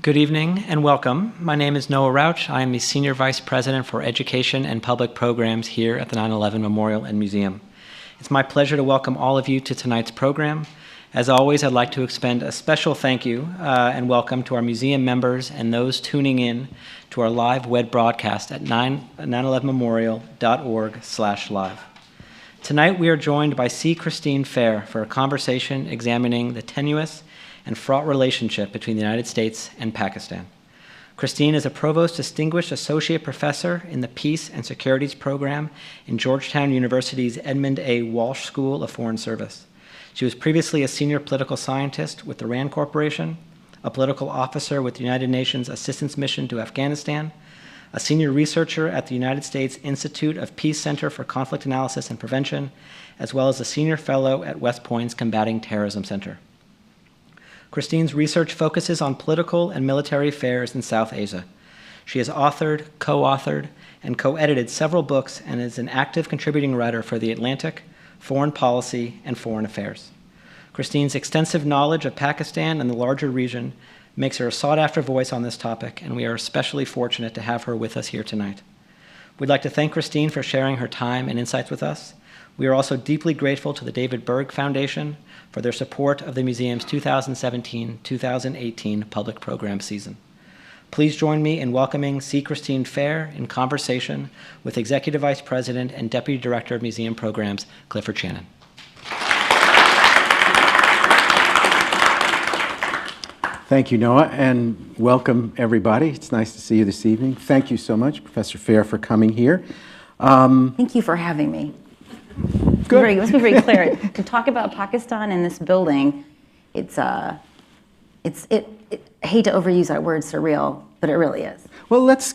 Good evening and welcome. My name is Noah Rauch. I am the Senior Vice President for Education and Public Programs here at the 9/11 Memorial and Museum. It's my pleasure to welcome all of you to tonight's program. As always, I'd like to extend a special thank you and welcome to our museum members and those tuning in to our live web broadcast at 911memorial.org/live. Tonight we are joined by C. Christine Fair for a conversation examining the tenuous and fraught relationship between the United States and Pakistan. Christine is a Provost Distinguished Associate Professor in the Peace and Securities Program in Georgetown University's Edmund A. Walsh School of Foreign Service. She was previously a senior political scientist with the RAND Corporation, a political officer with the United Nations Assistance Mission to Afghanistan, a senior researcher at the United States Institute of Peace Center for Conflict Analysis and Prevention, as well as a senior fellow at West Point's Combating Terrorism Center. Christine's research focuses on political and military affairs in South Asia. She has authored, co-authored, and co-edited several books and is an active contributing writer for The Atlantic, Foreign Policy, and Foreign Affairs. Christine's extensive knowledge of Pakistan and the larger region makes her a sought-after voice on this topic, and we are especially fortunate to have her with us here tonight. We'd like to thank Christine for sharing her time and insights with us. We are also deeply grateful to the David Berg Foundation for their support of the museum's 2017-2018 public program season. Please join me in welcoming C. Christine Fair in conversation with Executive Vice President and Deputy Director of Museum Programs, Clifford Shannon. Thank you, Noah, and welcome everybody. It's nice to see you this evening. Thank you so much, Professor Fair, for coming here. Thank you for having me. Good. Let's be very clear. To talk about Pakistan in this building, I hate to overuse that word surreal, but it really is. Well, let's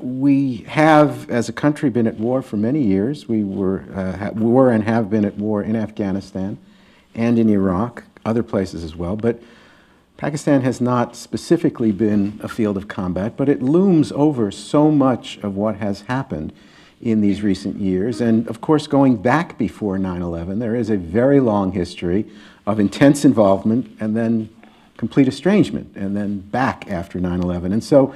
we have, as a country, been at war for many years. We were and have been at war in Afghanistan and in Iraq, other places as well. But Pakistan has not specifically been a field of combat, but it looms over so much of what has happened in these recent years. And of course, going back before 9/11, there is a very long history of intense involvement and then complete estrangement, and then back after 9/11. And so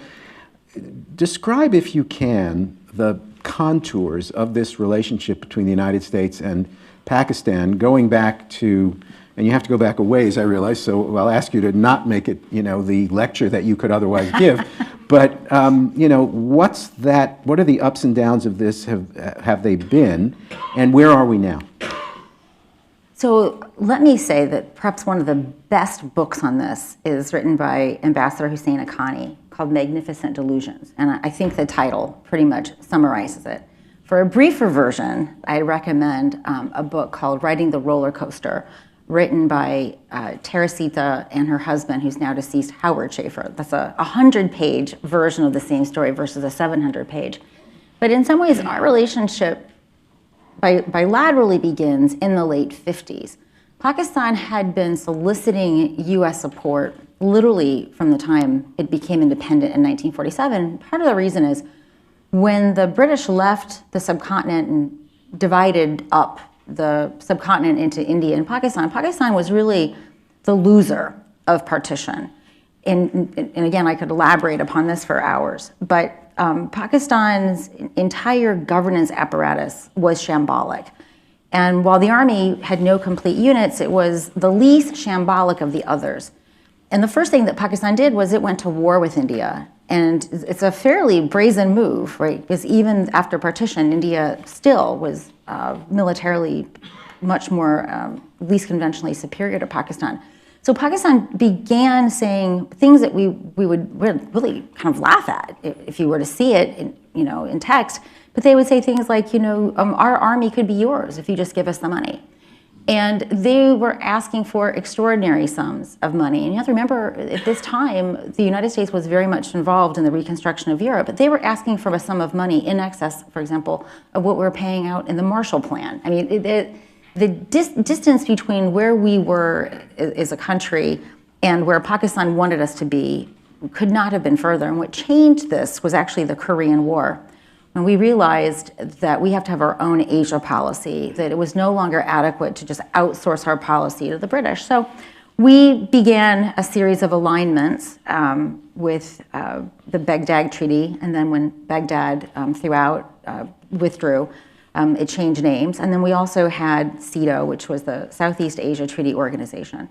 describe, if you can, the contours of this relationship between the United States and Pakistan, going back to, and you have to go back a ways, I realize, so I'll ask you to not make it, the lecture that you could otherwise give. But, what are the ups and downs of this, have they been, and where are we now? So let me say that perhaps one of the best books on this is written by Ambassador Hussein Haqqani, called Magnificent Delusions. And I think the title pretty much summarizes it. For a briefer version, I recommend a book called Riding the Roller Coaster, written by Teresita and her husband, who's now deceased, Howard Schaefer. That's a 100-page version of the same story versus a 700-page. But in some ways, our relationship bilaterally begins in the late 50s. Pakistan had been soliciting U.S. support literally from the time it became independent in 1947. Part of the reason is when the British left the subcontinent and divided up the subcontinent into India and Pakistan, Pakistan was really the loser of partition. And again, I could elaborate upon this for hours, but Pakistan's entire governance apparatus was shambolic. And while the army had no complete units, it was the least shambolic of the others. And the first thing that Pakistan did was it went to war with India. And it's a fairly brazen move, right? Because even after partition, India still was militarily much more least conventionally superior to Pakistan. So Pakistan began saying things that we would really kind of laugh at if you were to see it in text. But they would say things like, our army could be yours if you just give us the money. And they were asking for extraordinary sums of money. And you have to remember, at this time, the United States was very much involved in the reconstruction of Europe, but they were asking for a sum of money in excess, for example, of what we were paying out in the Marshall Plan. I mean, the distance between where we were as a country and where Pakistan wanted us to be could not have been further. And what changed this was actually the Korean War. When we realized that we have to have our own Asia policy, that it was no longer adequate to just outsource our policy to the British. So we began a series of alignments with the Baghdad Treaty, and then when Baghdad withdrew, it changed names. And then we also had CEDAW, which was the Southeast Asia Treaty Organization.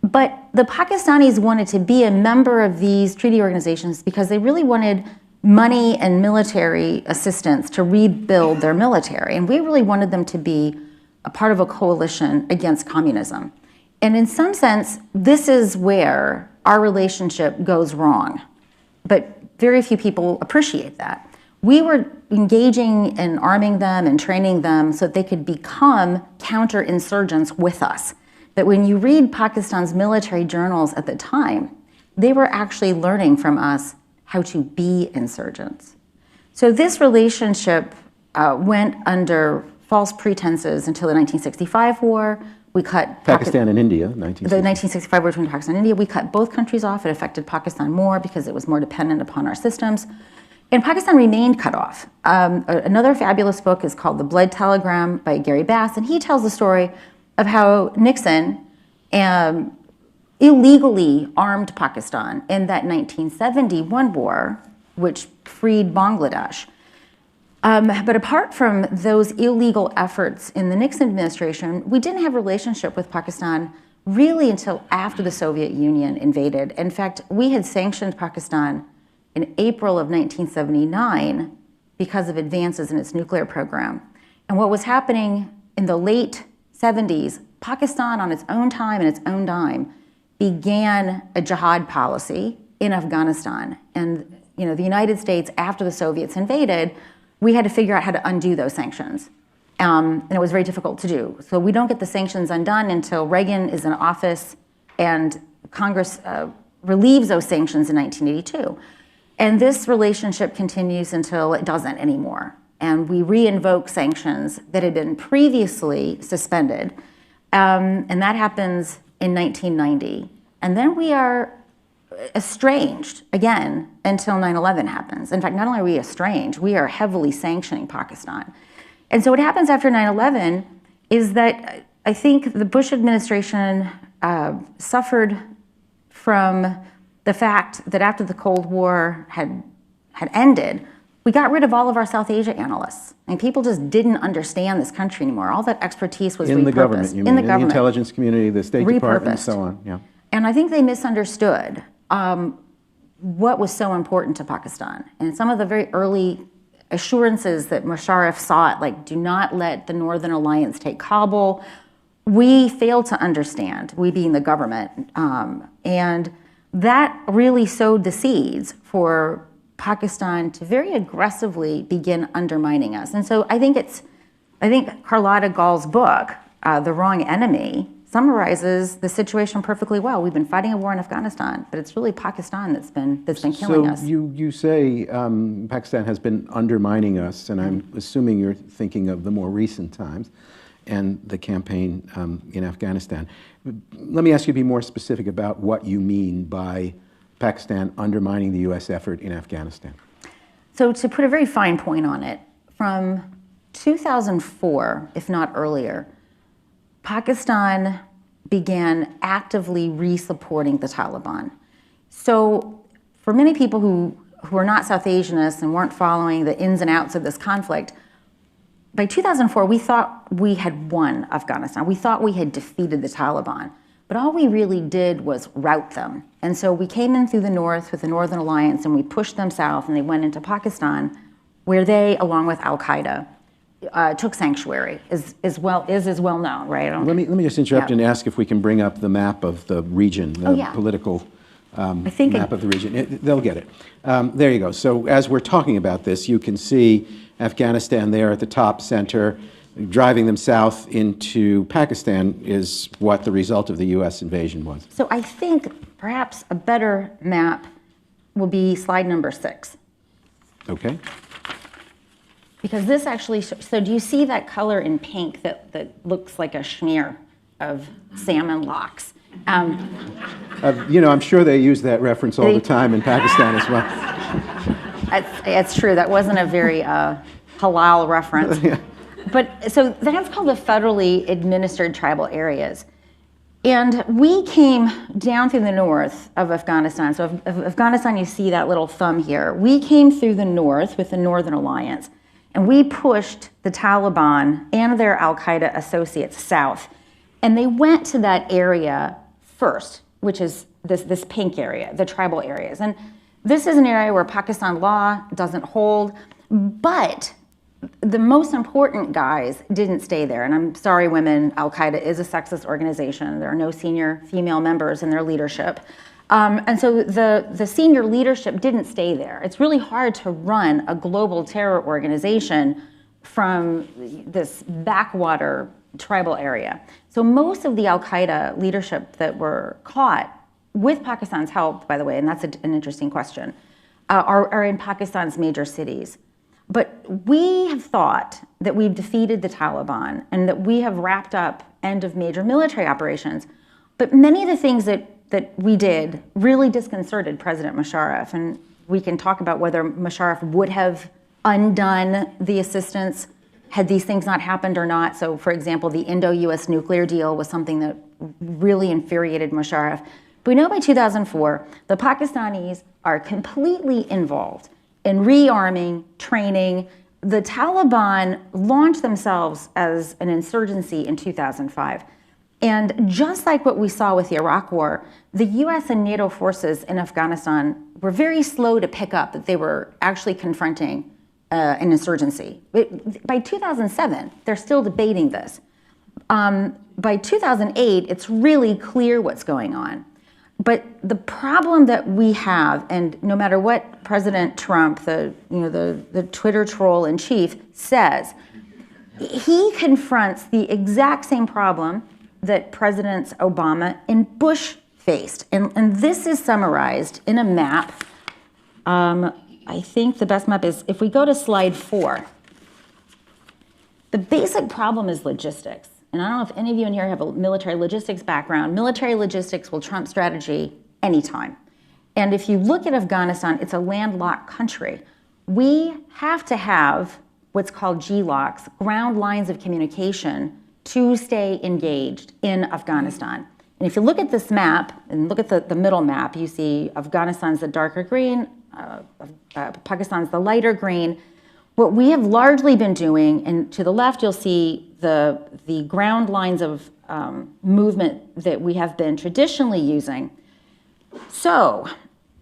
But the Pakistanis wanted to be a member of these treaty organizations because they really wanted money and military assistance to rebuild their military. And we really wanted them to be a part of a coalition against communism. And in some sense, this is where our relationship goes wrong. But very few people appreciate that. We were engaging and arming them and training them so that they could become counterinsurgents with us. That when you read Pakistan's military journals at the time, they were actually learning from us how to be insurgents. So this relationship went under false pretenses until the 1965 war. We cut Pakistan and India, 1965. The 1965 war between Pakistan and India. We cut both countries off. It affected Pakistan more because it was more dependent upon our systems. And Pakistan remained cut off. Another fabulous book is called The Blood Telegram by Gary Bass, and he tells the story of how Nixon illegally armed Pakistan in that 1971 war, which freed Bangladesh. But apart from those illegal efforts in the Nixon administration, we didn't have a relationship with Pakistan really until after the Soviet Union invaded. In fact, we had sanctioned Pakistan in April of 1979 because of advances in its nuclear program. And what was happening in the late 70s, Pakistan on its own time and its own dime began a jihad policy in Afghanistan. And the United States, after the Soviets invaded, we had to figure out how to undo those sanctions. And it was very difficult to do. So we don't get the sanctions undone until Reagan is in office and Congress relieves those sanctions in 1982. And this relationship continues until it doesn't anymore. And we re-invoke sanctions that had been previously suspended. And that happens in 1990. And then we are estranged again until 9/11 happens. In fact, not only are we estranged, we are heavily sanctioning Pakistan. And so what happens after 9/11 is that I think the Bush administration suffered from the fact that after the Cold War had ended, we got rid of all of our South Asia analysts. And people just didn't understand this country anymore. All that expertise was repurposed. In the government, you mean? In the intelligence community, the State Department, and so on. Yeah. And I think they misunderstood what was so important to Pakistan. And some of the very early assurances that Musharraf sought, like do not let the Northern Alliance take Kabul, we failed to understand, we being the government. And that really sowed the seeds for Pakistan to very aggressively begin undermining us. And so I think Carlotta Gall's book, The Wrong Enemy, summarizes the situation perfectly well. We've been fighting a war in Afghanistan, but it's really Pakistan that's been killing us. So you say Pakistan has been undermining us, and I'm assuming you're thinking of the more recent times and the campaign in Afghanistan. Let me ask you to be more specific about what you mean by Pakistan undermining the U.S. effort in Afghanistan. So to put a very fine point on it, from 2004, if not earlier, Pakistan began actively re-supporting the Taliban. So for many people who are not South Asianists and weren't following the ins and outs of this conflict, by 2004, we thought we had won Afghanistan. We thought we had defeated the Taliban. But all we really did was rout them. And so we came in through the north with the Northern Alliance, and we pushed them south, and they went into Pakistan, where they, along with Al-Qaeda, took sanctuary, is well known, right? Let me just interrupt and ask if we can bring up the map of the region, the political map of the region. They'll get it. There you go. So as we're talking about this, you can see Afghanistan there at the top center. Driving them south into Pakistan is what the result of the U.S. invasion was. So I think perhaps a better map will be slide number 6. Okay. Because this actually, so do you see that color in pink that looks like a smear of salmon locks? I'm sure they use that reference all the time in Pakistan as well. It's true. That wasn't a very halal reference. Yeah. But so that's called the federally administered tribal areas. And we came down through the north of Afghanistan. So of Afghanistan, you see that little thumb here. We came through the north with the Northern Alliance, and we pushed the Taliban and their al-Qaeda associates south. And they went to that area first, which is this pink area, the tribal areas. And this is an area where Pakistan law doesn't hold, but the most important guys didn't stay there. And I'm sorry, women, al-Qaeda is a sexist organization. There are no senior female members in their leadership. And so the senior leadership didn't stay there. It's really hard to run a global terror organization from this backwater tribal area. So most of the al-Qaeda leadership that were caught, with Pakistan's help, by the way, and that's an interesting question, are in Pakistan's major cities. But we have thought that we've defeated the Taliban and that we have wrapped up end of major military operations. But many of the things that we did really disconcerted President Musharraf. And we can talk about whether Musharraf would have undone the assistance had these things not happened or not. So, for example, the Indo-US nuclear deal was something that really infuriated Musharraf. But we know by 2004, the Pakistanis are completely involved in rearming, training. The Taliban launched themselves as an insurgency in 2005. And just like what we saw with the Iraq War, the US and NATO forces in Afghanistan were very slow to pick up that they were actually confronting an insurgency. By 2007, they're still debating this. By 2008, it's really clear what's going on. But the problem that we have, and no matter what President Trump, the Twitter troll in chief, says, he confronts the exact same problem that Presidents Obama and Bush faced. And this is summarized in a map. I think the best map is, if we go to slide 4, the basic problem is logistics. And I don't know if any of you in here have a military logistics background. Military logistics will trump strategy anytime. And if you look at Afghanistan, it's a landlocked country. We have to have what's called GLOCs, ground lines of communication, to stay engaged in Afghanistan. And if you look at this map, and look at the middle map, you see Afghanistan's the darker green, Pakistan's the lighter green. What we have largely been doing, and to the left you'll see the ground lines of movement that we have been traditionally using. So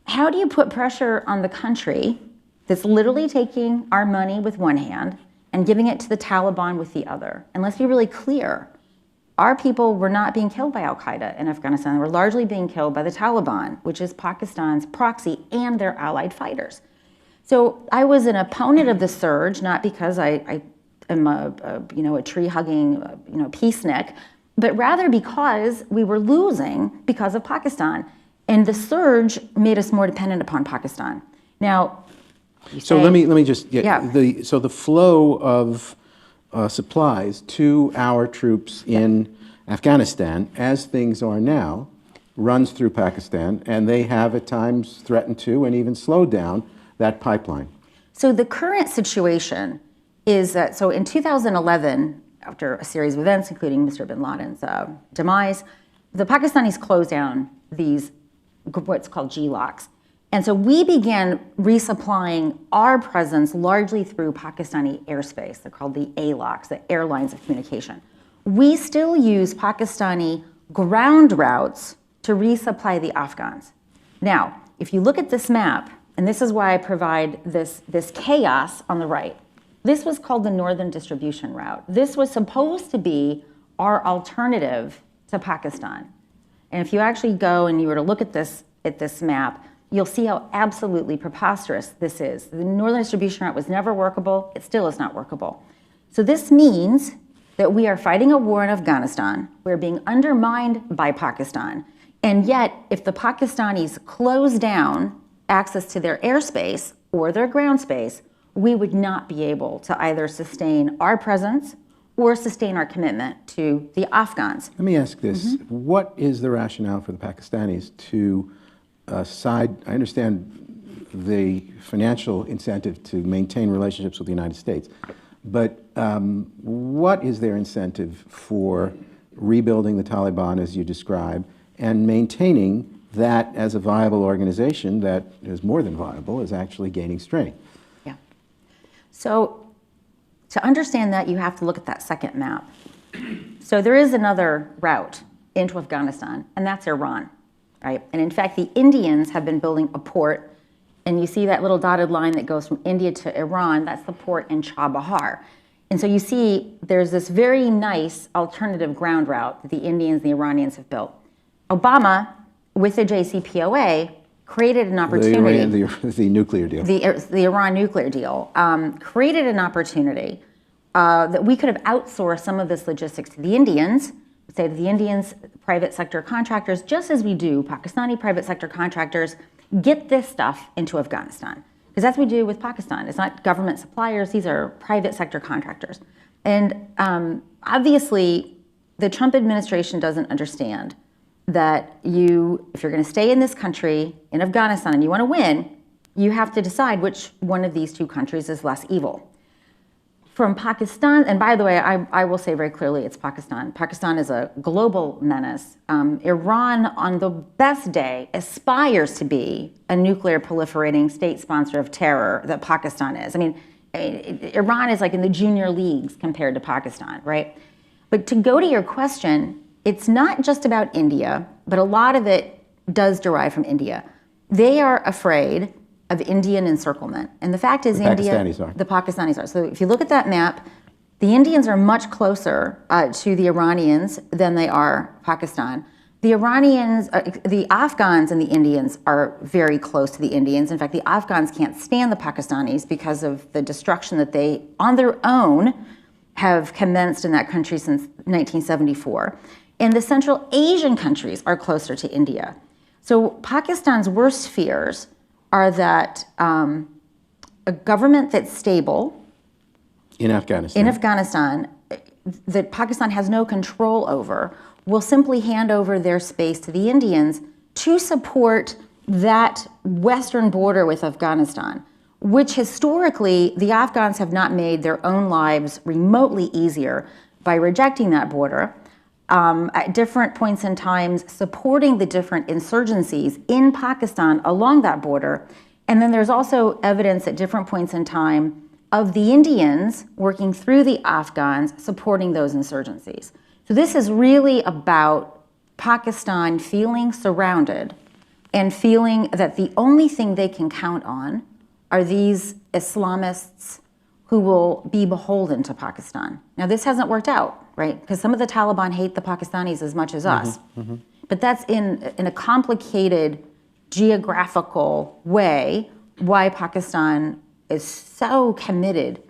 how do you put pressure on the country that's literally taking our money with one hand and giving it to the Taliban with the other? And let's be really clear. Our people were not being killed by al-Qaeda in Afghanistan. They were largely being killed by the Taliban, which is Pakistan's proxy and their allied fighters. So I was an opponent of the surge, not because I am a tree-hugging peacenik, but rather because we were losing because of Pakistan. And the surge made us more dependent upon Pakistan. Now, so let me just get Yeah. so the flow of supplies to our troops in Afghanistan, as things are now, runs through Pakistan, and they have at times threatened to and even slowed down that pipeline. So the current situation is that, so in 2011, after a series of events, including Mr. bin Laden's demise, the Pakistanis closed down these, what's called GLOCs. And so we began resupplying our presence largely through Pakistani airspace. They're called the ALOCs, the airlines of communication. We still use Pakistani ground routes to resupply the Afghans. Now, if you look at this map, and this is why I provide this chaos on the right, this was called the Northern Distribution Route. This was supposed to be our alternative to Pakistan. And if you actually go and you were to look at this map, you'll see how absolutely preposterous this is. The Northern Distribution Route was never workable. It still is not workable. So this means that we are fighting a war in Afghanistan. We're being undermined by Pakistan. And yet, if the Pakistanis close down access to their airspace or their ground space, we would not be able to either sustain our presence or sustain our commitment to the Afghans. Let me ask this. What is the rationale for the Pakistanis to I understand the financial incentive to maintain relationships with the United States, but what is their incentive for rebuilding the Taliban as you describe, and maintaining that as a viable organization that is more than viable, is actually gaining strength. Yeah. So to understand that, you have to look at that second map. So there is another route into Afghanistan, and that's Iran, right? And in fact, the Indians have been building a port, and you see that little dotted line that goes from India to Iran, that's the port in Chabahar. And so you see there's this very nice alternative ground route that the Indians and the Iranians have built. Obama, with the JCPOA, created an opportunity. The nuclear deal. The Iran nuclear deal created an opportunity that we could have outsourced some of this logistics to the Indians, say to the Indians, private sector contractors, just as we do Pakistani private sector contractors, get this stuff into Afghanistan. Because that's what we do with Pakistan. It's not government suppliers, these are private sector contractors. And obviously, the Trump administration doesn't understand that if you're going to stay in this country, in Afghanistan, and you want to win, you have to decide which one of these two countries is less evil. From Pakistan, and by the way, I will say very clearly it's Pakistan. Pakistan is a global menace. Iran, on the best day, aspires to be a nuclear proliferating state sponsor of terror that Pakistan is. I mean, Iran is like in the junior leagues compared to Pakistan, right? But to go to your question, it's not just about India, but a lot of it does derive from India. They are afraid of Indian encirclement. And the fact is, the Pakistanis are. So if you look at that map, the Indians are much closer to the Iranians than they are Pakistan. The Iranians, the Afghans and the Indians are very close to the Indians. In fact, the Afghans can't stand the Pakistanis because of the destruction that they, on their own, have commenced in that country since 1974. And the Central Asian countries are closer to India. So Pakistan's worst fears are that a government that's stable in Afghanistan, that Pakistan has no control over, will simply hand over their space to the Indians to support that western border with Afghanistan, which historically the Afghans have not made their own lives remotely easier by rejecting that border. At different points in time, supporting the different insurgencies in Pakistan along that border. And then there's also evidence at different points in time of the Indians working through the Afghans supporting those insurgencies. So this is really about Pakistan feeling surrounded and feeling that the only thing they can count on are these Islamists who will be beholden to Pakistan. Now, this hasn't worked out, right? Because some of the Taliban hate the Pakistanis as much as us. But that's in a complicated geographical way why Pakistan is so committed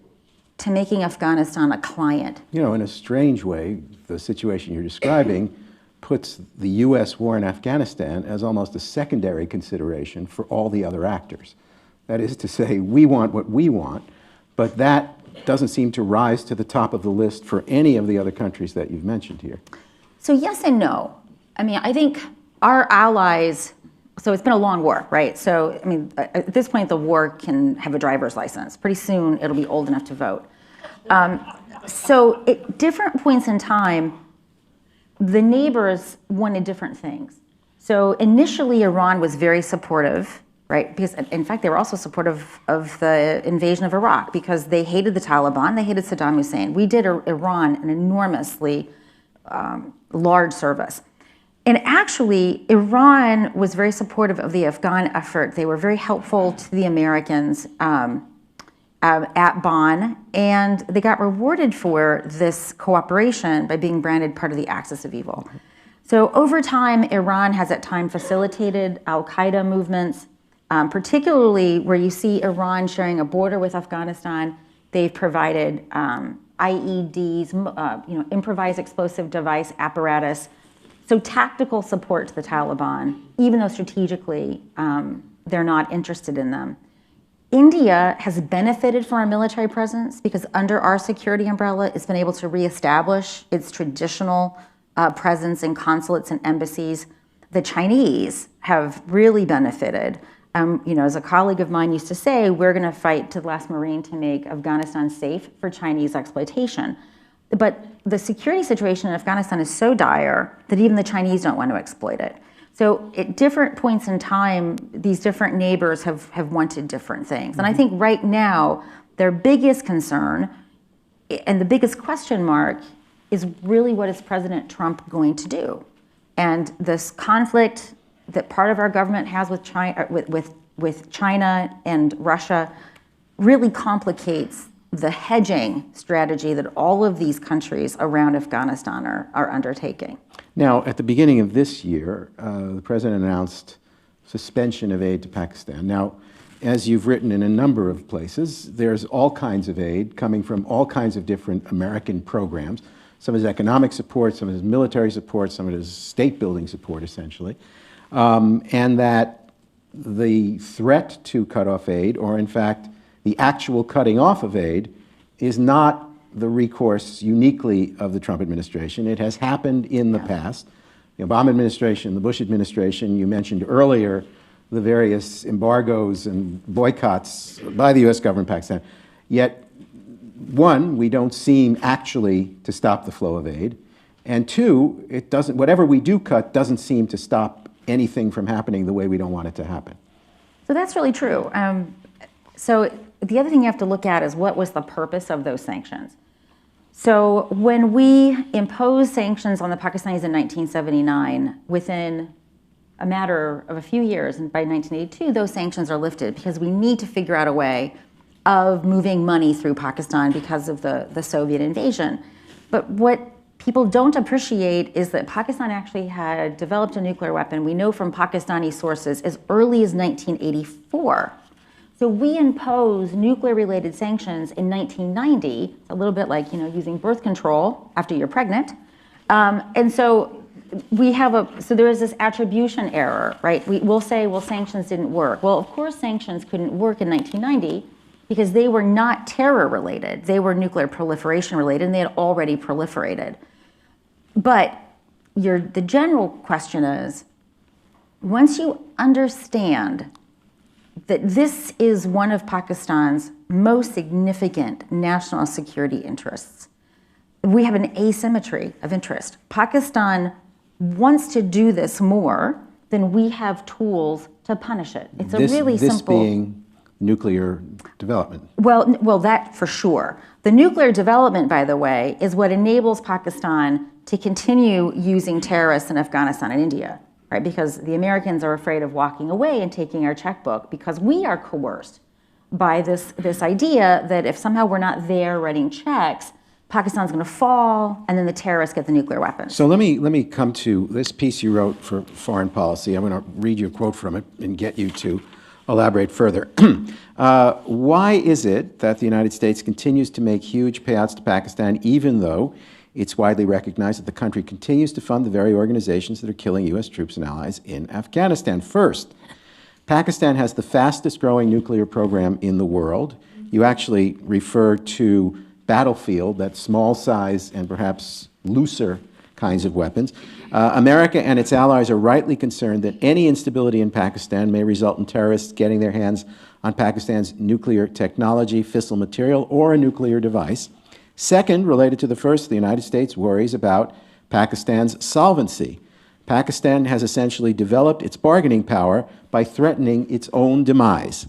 to making Afghanistan a client. You know, in a strange way, the situation you're describing puts the U.S. war in Afghanistan as almost a secondary consideration for all the other actors. That is to say, we want what we want, but that doesn't seem to rise to the top of the list for any of the other countries that you've mentioned here. So yes and no. I mean, I think our allies, so it's been a long war, right? So, I mean, at this point, the war can have a driver's license. Pretty soon, it'll be old enough to vote. So at different points in time, the neighbors wanted different things. So initially, Iran was very supportive, right? Because, in fact, they were also supportive of the invasion of Iraq because they hated the Taliban, they hated Saddam Hussein. We did Iran an enormously large service. And actually, Iran was very supportive of the Afghan effort. They were very helpful to the Americans at Bonn, and they got rewarded for this cooperation by being branded part of the axis of evil. So over time, Iran has at times facilitated al-Qaeda movements, particularly where you see Iran sharing a border with Afghanistan. They've provided IEDs, improvised explosive device apparatus, so tactical support to the Taliban, even though strategically they're not interested in them. India has benefited from our military presence because under our security umbrella, it's been able to reestablish its traditional presence in consulates and embassies. The Chinese have really benefited. As a colleague of mine used to say, we're going to fight to the last Marine to make Afghanistan safe for Chinese exploitation. but the security situation in Afghanistan is so dire that even the Chinese don't want to exploit it. So at different points in time, these different neighbors have wanted different things. And I think right now, their biggest concern and the biggest question mark is really, what is President Trump going to do? And this conflict that part of our government has with China and Russia really complicates the hedging strategy that all of these countries around Afghanistan are undertaking. Now, at the beginning of this year, the president announced suspension of aid to Pakistan. Now, as you've written in a number of places, there's all kinds of aid coming from all kinds of different American programs. Some of it is economic support, some of it is military support, some of it is state-building support, essentially. And that the threat to cut off aid, or in fact, the actual cutting off of aid, is not the recourse uniquely of the Trump administration. It has happened in the past. The Obama administration, the Bush administration, you mentioned earlier the various embargoes and boycotts by the U.S. government in Pakistan. Yet, one, we don't seem actually to stop the flow of aid. And two, it doesn't, whatever we do cut doesn't seem to stop anything from happening the way we don't want it to happen. So that's really true. So the other thing you have to look at is, what was the purpose of those sanctions? So when we imposed sanctions on the Pakistanis in 1979, within a matter of a few years, and by 1982, those sanctions are lifted because we need to figure out a way of moving money through Pakistan because of the Soviet invasion. But what people don't appreciate is that Pakistan actually had developed a nuclear weapon, we know from Pakistani sources, as early as 1984. So we imposed nuclear-related sanctions in 1990, a little bit like, using birth control after you're pregnant. And so there is this attribution error, right? We'll say, well, sanctions didn't work. Well, of course sanctions couldn't work in 1990 because they were not terror-related. They were nuclear proliferation-related, and they had already proliferated. But the general question is, once you understand that this is one of Pakistan's most significant national security interests, we have an asymmetry of interest. Pakistan wants to do this more than we have tools to punish it. It's a really simple... This being nuclear development. Well, that for sure. The nuclear development, by the way, is what enables Pakistan to continue using terrorists in Afghanistan and India, right? Because the Americans are afraid of walking away and taking our checkbook because we are coerced by this idea that if somehow we're not there writing checks, Pakistan's going to fall, and then the terrorists get the nuclear weapons. So let me come to this piece you wrote for Foreign Policy. I'm going to read you a quote from it and get you to elaborate further. Why is it that the United States continues to make huge payouts to Pakistan, even though it's widely recognized that the country continues to fund the very organizations that are killing U.S. troops and allies in Afghanistan? First, Pakistan has the fastest growing nuclear program in the world. You actually refer to battlefield, that small size and perhaps looser kinds of weapons. America and its allies are rightly concerned that any instability in Pakistan may result in terrorists getting their hands on Pakistan's nuclear technology, fissile material, or a nuclear device. Second, related to the first, the United States worries about Pakistan's solvency. Pakistan has essentially developed its bargaining power by threatening its own demise.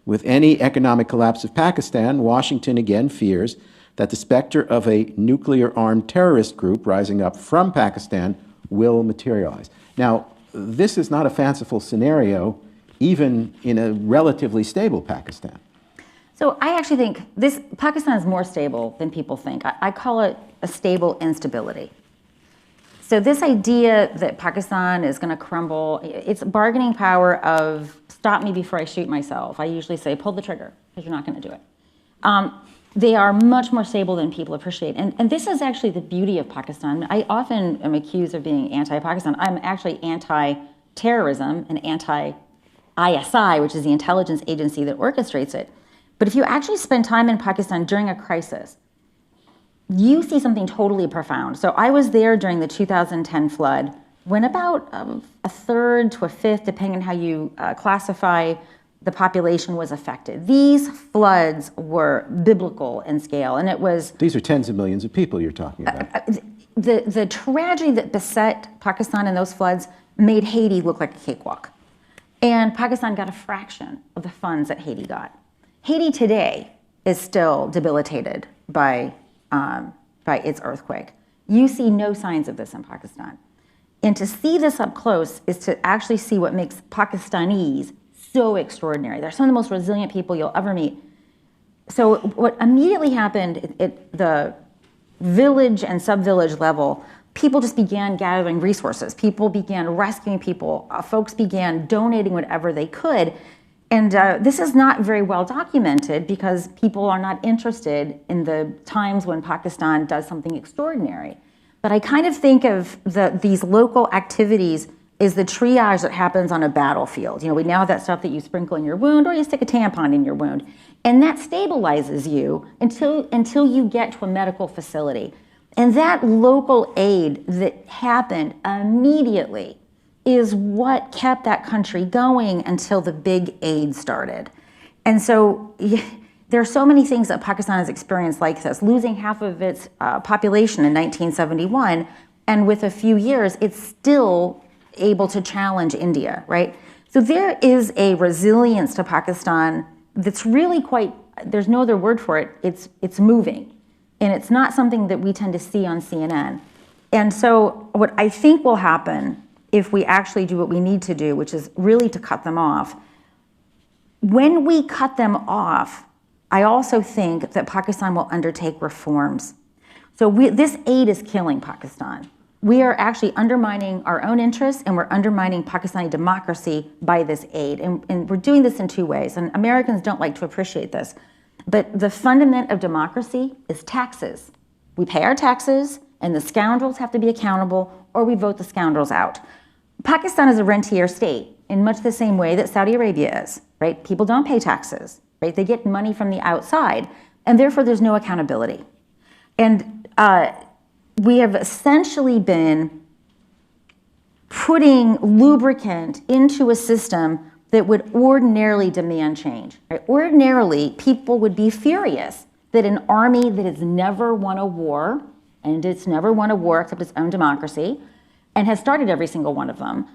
With any economic collapse of Pakistan, Washington again fears that the specter of a nuclear-armed terrorist group rising up from Pakistan will materialize. Now, this is not a fanciful scenario, even in a relatively stable Pakistan. So I actually think Pakistan is more stable than people think. I call it a stable instability. So this idea that Pakistan is going to crumble, it's bargaining power of stop me before I shoot myself. I usually say pull the trigger because you're not going to do it. They are much more stable than people appreciate. And this is actually the beauty of Pakistan. I often am accused of being anti-Pakistan. I'm actually anti-terrorism and anti-ISI, which is the intelligence agency that orchestrates it. But if you actually spend time in Pakistan during a crisis, you see something totally profound. So I was there during the 2010 flood when about a third to a fifth, depending on how you classify the population was affected. These floods were biblical in scale, and it was These are tens of millions of people you're talking about. the tragedy that beset Pakistan in those floods made Haiti look like a cakewalk. And Pakistan got a fraction of the funds that Haiti got. Haiti today is still debilitated by its earthquake. You see no signs of this in Pakistan. And to see this up close is to actually see what makes Pakistanis so extraordinary. They're some of the most resilient people you'll ever meet. So what immediately happened at the village and sub-village level, people just began gathering resources. People began rescuing people. Folks began donating whatever they could. And this is not very well documented because people are not interested in the times when Pakistan does something extraordinary. But I kind of think of these local activities is the triage that happens on a battlefield. You know, we now have that stuff that you sprinkle in your wound or you stick a tampon in your wound. And that stabilizes you until you get to a medical facility. And that local aid that happened immediately is what kept that country going until the big aid started. And so there are so many things that Pakistan has experienced like this, losing half of its population in 1971, and with a few years, it's still able to challenge India, right? So there is a resilience to Pakistan that's really quite, there's no other word for it, it's moving. And it's not something that we tend to see on CNN. And so what I think will happen if we actually do what we need to do, which is really to cut them off, when we cut them off, I also think that Pakistan will undertake reforms. So this aid is killing Pakistan. We are actually undermining our own interests and we're undermining Pakistani democracy by this aid. And we're doing this in two ways. And Americans don't like to appreciate this. But the fundament of democracy is taxes. We pay our taxes and the scoundrels have to be accountable or we vote the scoundrels out. Pakistan is a rentier state in much the same way that Saudi Arabia is, right? People don't pay taxes, right? They get money from the outside and therefore there's no accountability. And we have essentially been putting lubricant into a system that would ordinarily demand change. Right? Ordinarily, people would be furious that an army that has never won a war, and it's never won a war except its own democracy, and has started every single one of them,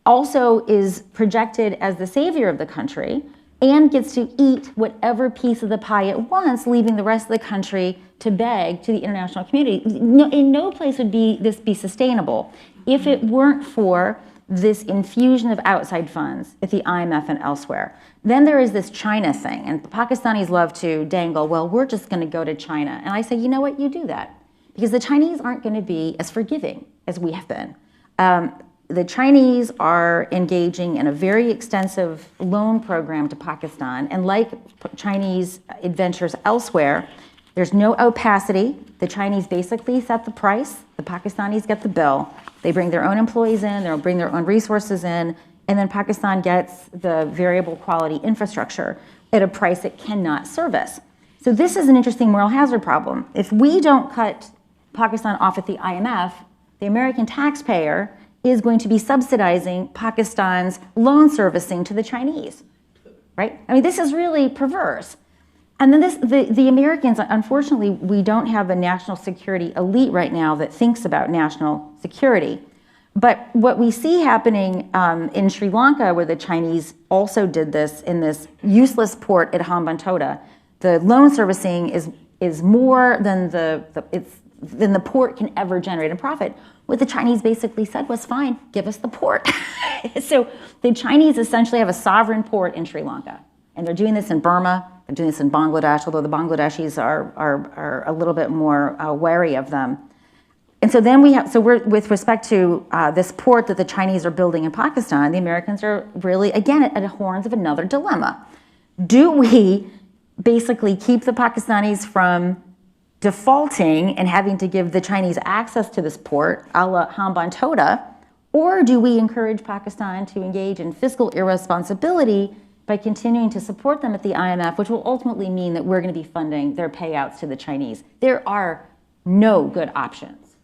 also is projected as the savior of the country and gets to eat whatever piece of the pie it wants, leaving the rest of the country to beg to the international community. In no place would this be sustainable if it weren't for this infusion of outside funds at the IMF and elsewhere. Then there is this China thing, and the Pakistanis love to dangle, well, we're just going to go to China. And I say, you know what, you do that. Because the Chinese aren't going to be as forgiving as we have been. The Chinese are engaging in a very extensive loan program to Pakistan, and like Chinese adventures elsewhere, there's no opacity. The Chinese basically set the price, the Pakistanis get the bill. They bring their own employees in, they'll bring their own resources in, and then Pakistan gets the variable quality infrastructure at a price it cannot service. So this is an interesting moral hazard problem. If we don't cut Pakistan off at the IMF, the American taxpayer is going to be subsidizing Pakistan's loan servicing to the Chinese, right? I mean, this is really perverse. And then the Americans, unfortunately, we don't have a national security elite right now that thinks about national security. But what we see happening in Sri Lanka, where the Chinese also did this in this useless port at Hambantota, the loan servicing is more than the port can ever generate a profit. What the Chinese basically said was, fine, give us the port. So the Chinese essentially have a sovereign port in Sri Lanka. And they're doing this in Burma, they're doing this in Bangladesh, although the Bangladeshis are a little bit more wary of them. And so then we're with respect to this port that the Chinese are building in Pakistan, the Americans are really, again, at the horns of another dilemma. Do we basically keep the Pakistanis from defaulting and having to give the Chinese access to this port, a la Hambantota, or do we encourage Pakistan to engage in fiscal irresponsibility by continuing to support them at the IMF, which will ultimately mean that we're going to be funding their payouts to the Chinese? There are no good options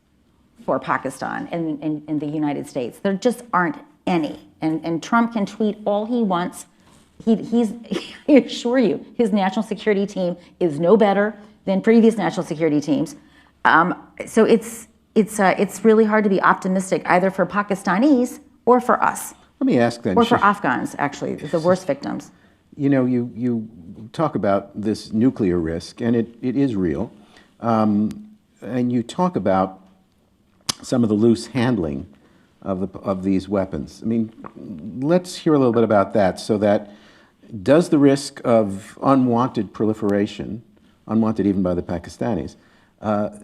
for Pakistan and the United States. There just aren't any. And Trump can tweet all he wants. I assure you, his national security team is no better than previous national security teams. So it's really hard to be optimistic either for Pakistanis or for us, Let me ask then. or for Afghans, actually, the worst victims. You know, you talk about this nuclear risk, and it is real. And you talk about some of the loose handling of these weapons. I mean, let's hear a little bit about that. So that, does the risk of unwanted proliferation, unwanted even by the Pakistanis,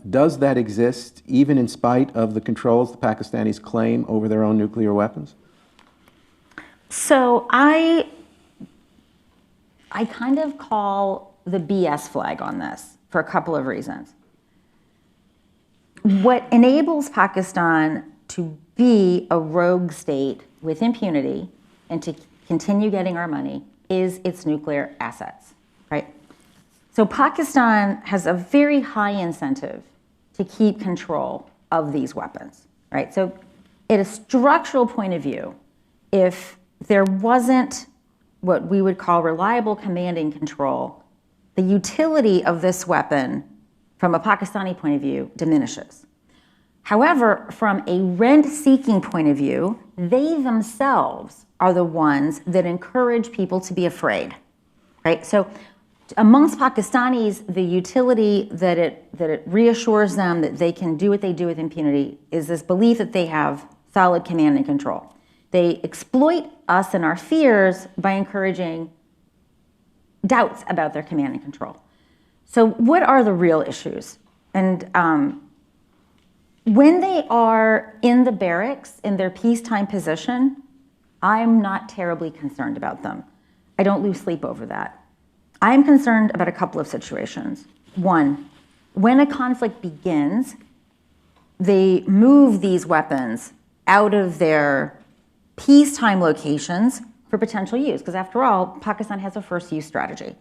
does that exist even in spite of the controls the Pakistanis claim over their own nuclear weapons? So I kind of call the BS flag on this for a couple of reasons. What enables Pakistan to be a rogue state with impunity and to continue getting our money is its nuclear assets, right? So Pakistan has a very high incentive to keep control of these weapons, right? So at a structural point of view, if there wasn't what we would call reliable command and control, the utility of this weapon from a Pakistani point of view diminishes. However, from a rent-seeking point of view, they themselves are the ones that encourage people to be afraid, right? So amongst Pakistanis, the utility that it reassures them that they can do what they do with impunity is this belief that they have solid command and control. They exploit us and our fears by encouraging doubts about their command and control. So what are the real issues? And when they are in the barracks in their peacetime position, I'm not terribly concerned about them. I don't lose sleep over that. I'm concerned about a couple of situations. One, when a conflict begins, they move these weapons out of their peacetime locations for potential use, because after all, Pakistan has a first use strategy.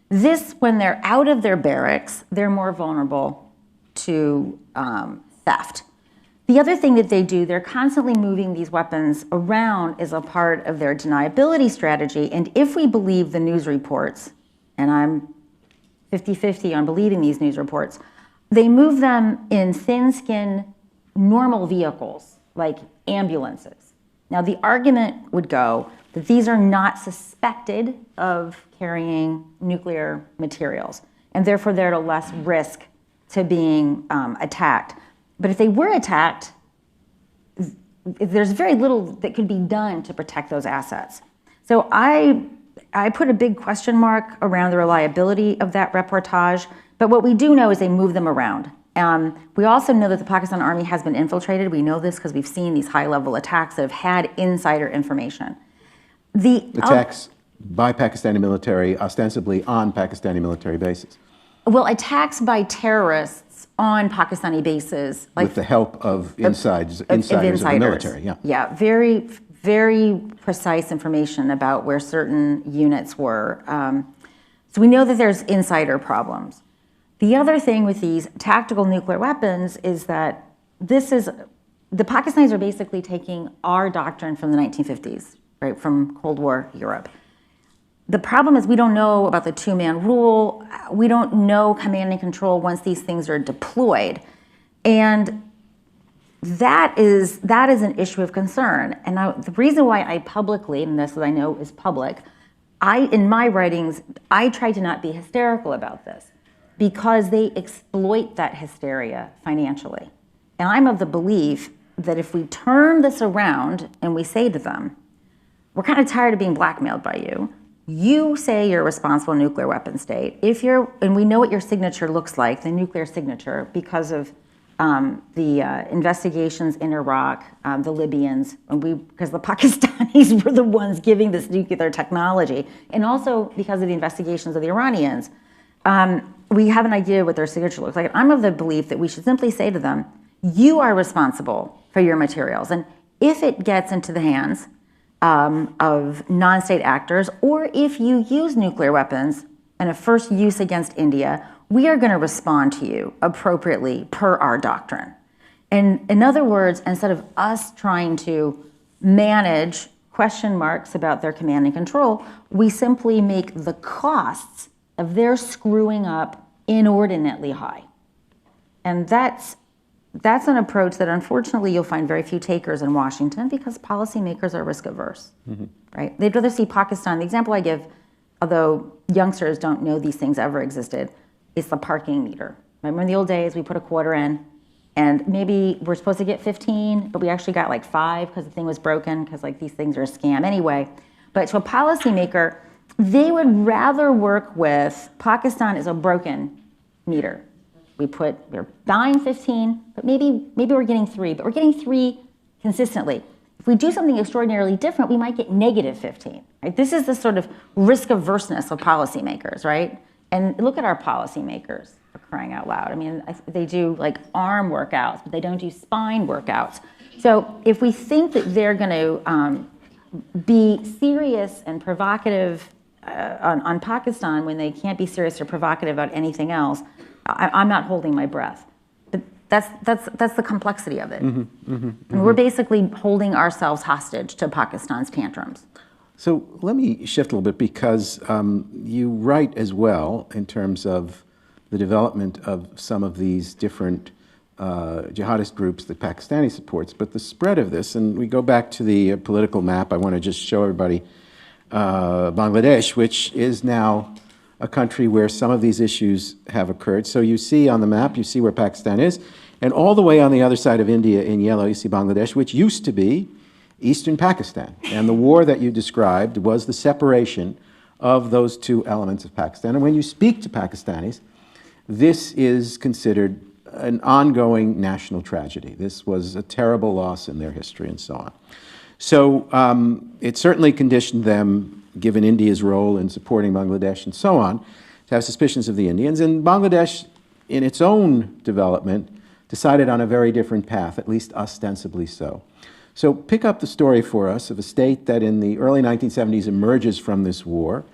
This, when they're out of their barracks, they're more vulnerable to theft. The other thing that they do, they're constantly moving these weapons around as a part of their deniability strategy. And if we believe the news reports, and I'm 50-50 on believing these news reports, they move them in thin-skin, normal vehicles, like ambulances. Now, the argument would go that these are not suspected of carrying nuclear materials, and therefore they're at a less risk to being attacked. But if they were attacked, there's very little that could be done to protect those assets. So I put a big question mark around the reliability of that reportage, but what we do know is they move them around. We also know that the Pakistan Army has been infiltrated. We know this because we've seen these high-level attacks that have had insider information. The Attacks by Pakistani military, ostensibly on Pakistani military bases. Well, attacks by terrorists on Pakistani bases, like with the help of insiders of the military. Yeah. Yeah, very, very precise information about where certain units were. So we know that there's insider problems. The other thing with these tactical nuclear weapons is that the Pakistanis are basically taking our doctrine from the 1950s, right, from Cold War Europe. The problem is we don't know about the two-man rule. We don't know command and control once these things are deployed. And that is an issue of concern. And the reason why I publicly, and this I know is public, in my writings, I try to not be hysterical about this because they exploit that hysteria financially. And I'm of the belief that if we turn this around and we say to them, we're kind of tired of being blackmailed by you. You say you're a responsible nuclear weapon state. And we know what your signature looks like, the nuclear signature, because of the investigations in Iraq, the Libyans, because the Pakistanis were the ones giving this nuclear technology, and also because of the investigations of the Iranians. We have an idea what their signature looks like. I'm of the belief that we should simply say to them, you are responsible for your materials. And if it gets into the hands of non-state actors, or if you use nuclear weapons in a first use against India, we are going to respond to you appropriately per our doctrine. And in other words, instead of us trying to manage question marks about their command and control, we simply make the costs of their screwing up inordinately high. And that's an approach that unfortunately you'll find very few takers in Washington because policymakers are risk averse, right? They'd rather see Pakistan. The example I give, although youngsters don't know these things ever existed, is the parking meter. Remember in the old days, we put a quarter in, and maybe we're supposed to get 15, but we actually got like 5 because the thing was broken, because like these things are a scam anyway. But to a policymaker, they would rather work with Pakistan as a broken meter. We're buying 15, but maybe we're getting 3, but we're getting 3 consistently. If we do something extraordinarily different, we might get negative 15. Right? This is the sort of risk averseness of policymakers, right? And look at our policymakers, for crying out loud. I mean, they do like arm workouts, but they don't do spine workouts. So if we think that they're going to be serious and provocative on Pakistan when they can't be serious or provocative about anything else, I'm not holding my breath. But that's the complexity of it. And we're basically holding ourselves hostage to Pakistan's tantrums. So let me shift a little bit because you write as well in terms of the development of some of these different jihadist groups that Pakistani supports, but the spread of this, and we go back to the political map. I want to just show everybody Bangladesh, which is now a country where some of these issues have occurred. So you see on the map, you see where Pakistan is, and all the way on the other side of India in yellow, you see Bangladesh, which used to be eastern Pakistan. And the war that you described was the separation of those two elements of Pakistan. And when you speak to Pakistanis, this is considered an ongoing national tragedy. This was a terrible loss in their history and so on. So it certainly conditioned them, given India's role in supporting Bangladesh and so on, to have suspicions of the Indians. And Bangladesh, in its own development, decided on a very different path, at least ostensibly so. So pick up the story for us of a state that in the early 1970s emerges from this war,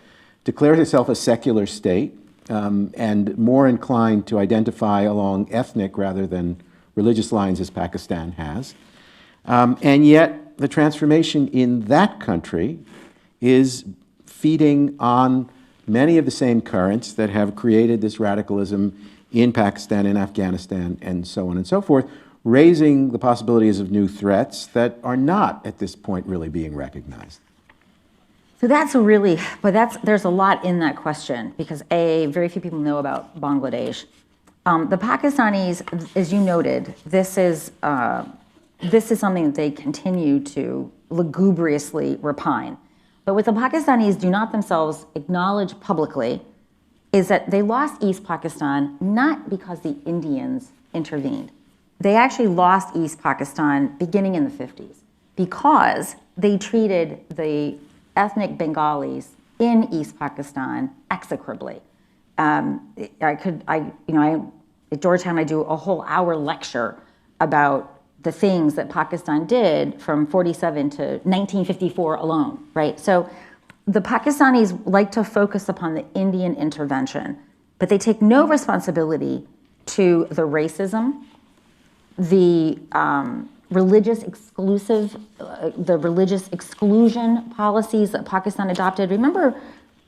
declares itself a secular state, and more inclined to identify along ethnic rather than religious lines as Pakistan has. And yet the transformation in that country is feeding on many of the same currents that have created this radicalism in Pakistan and Afghanistan and so on and so forth, raising the possibilities of new threats that are not at this point really being recognized. So there's a lot in that question because very few people know about Bangladesh. The Pakistanis, as you noted, this is something that they continue to lugubriously repine. But what the Pakistanis do not themselves acknowledge publicly is that they lost East Pakistan not because the Indians intervened. They actually lost East Pakistan beginning in the 50s because they treated the ethnic Bengalis in East Pakistan execrably. At Georgetown, I do a whole hour lecture about the things that Pakistan did from 47 to 1954 alone, right? So the Pakistanis like to focus upon the Indian intervention, but they take no responsibility to the racism, the religious exclusion policies that Pakistan adopted. Remember,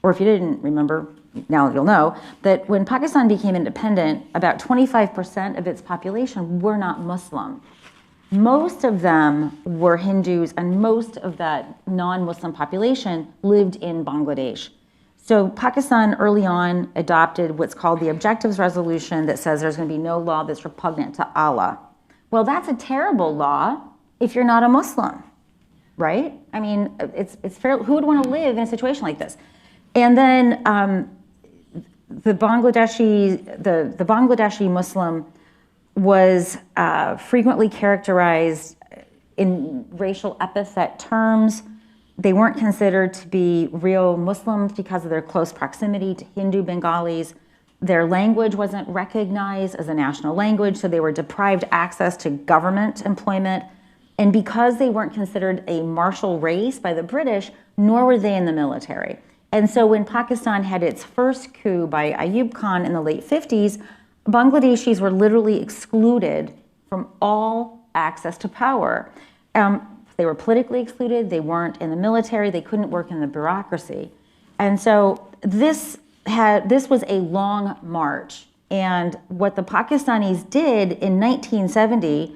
or if you didn't remember, now you'll know, that when Pakistan became independent, about 25% of its population were not Muslim. Most of them were Hindus, and most of that non-Muslim population lived in Bangladesh. So Pakistan early on adopted what's called the Objectives Resolution that says there's going to be no law that's repugnant to Allah. Well, that's a terrible law if you're not a Muslim, right? I mean, it's fair. Who would want to live in a situation like this? And then the Bangladeshi Muslim was frequently characterized in racial epithet terms. They weren't considered to be real Muslims because of their close proximity to Hindu Bengalis. Their language wasn't recognized as a national language, so they were deprived access to government employment. And because they weren't considered a martial race by the British, nor were they in the military. And so when Pakistan had its first coup by Ayub Khan in the late 50s, Bangladeshis were literally excluded from all access to power. They were politically excluded. They weren't in the military. They couldn't work in the bureaucracy. And so this was a long march. And what the Pakistanis did in 1970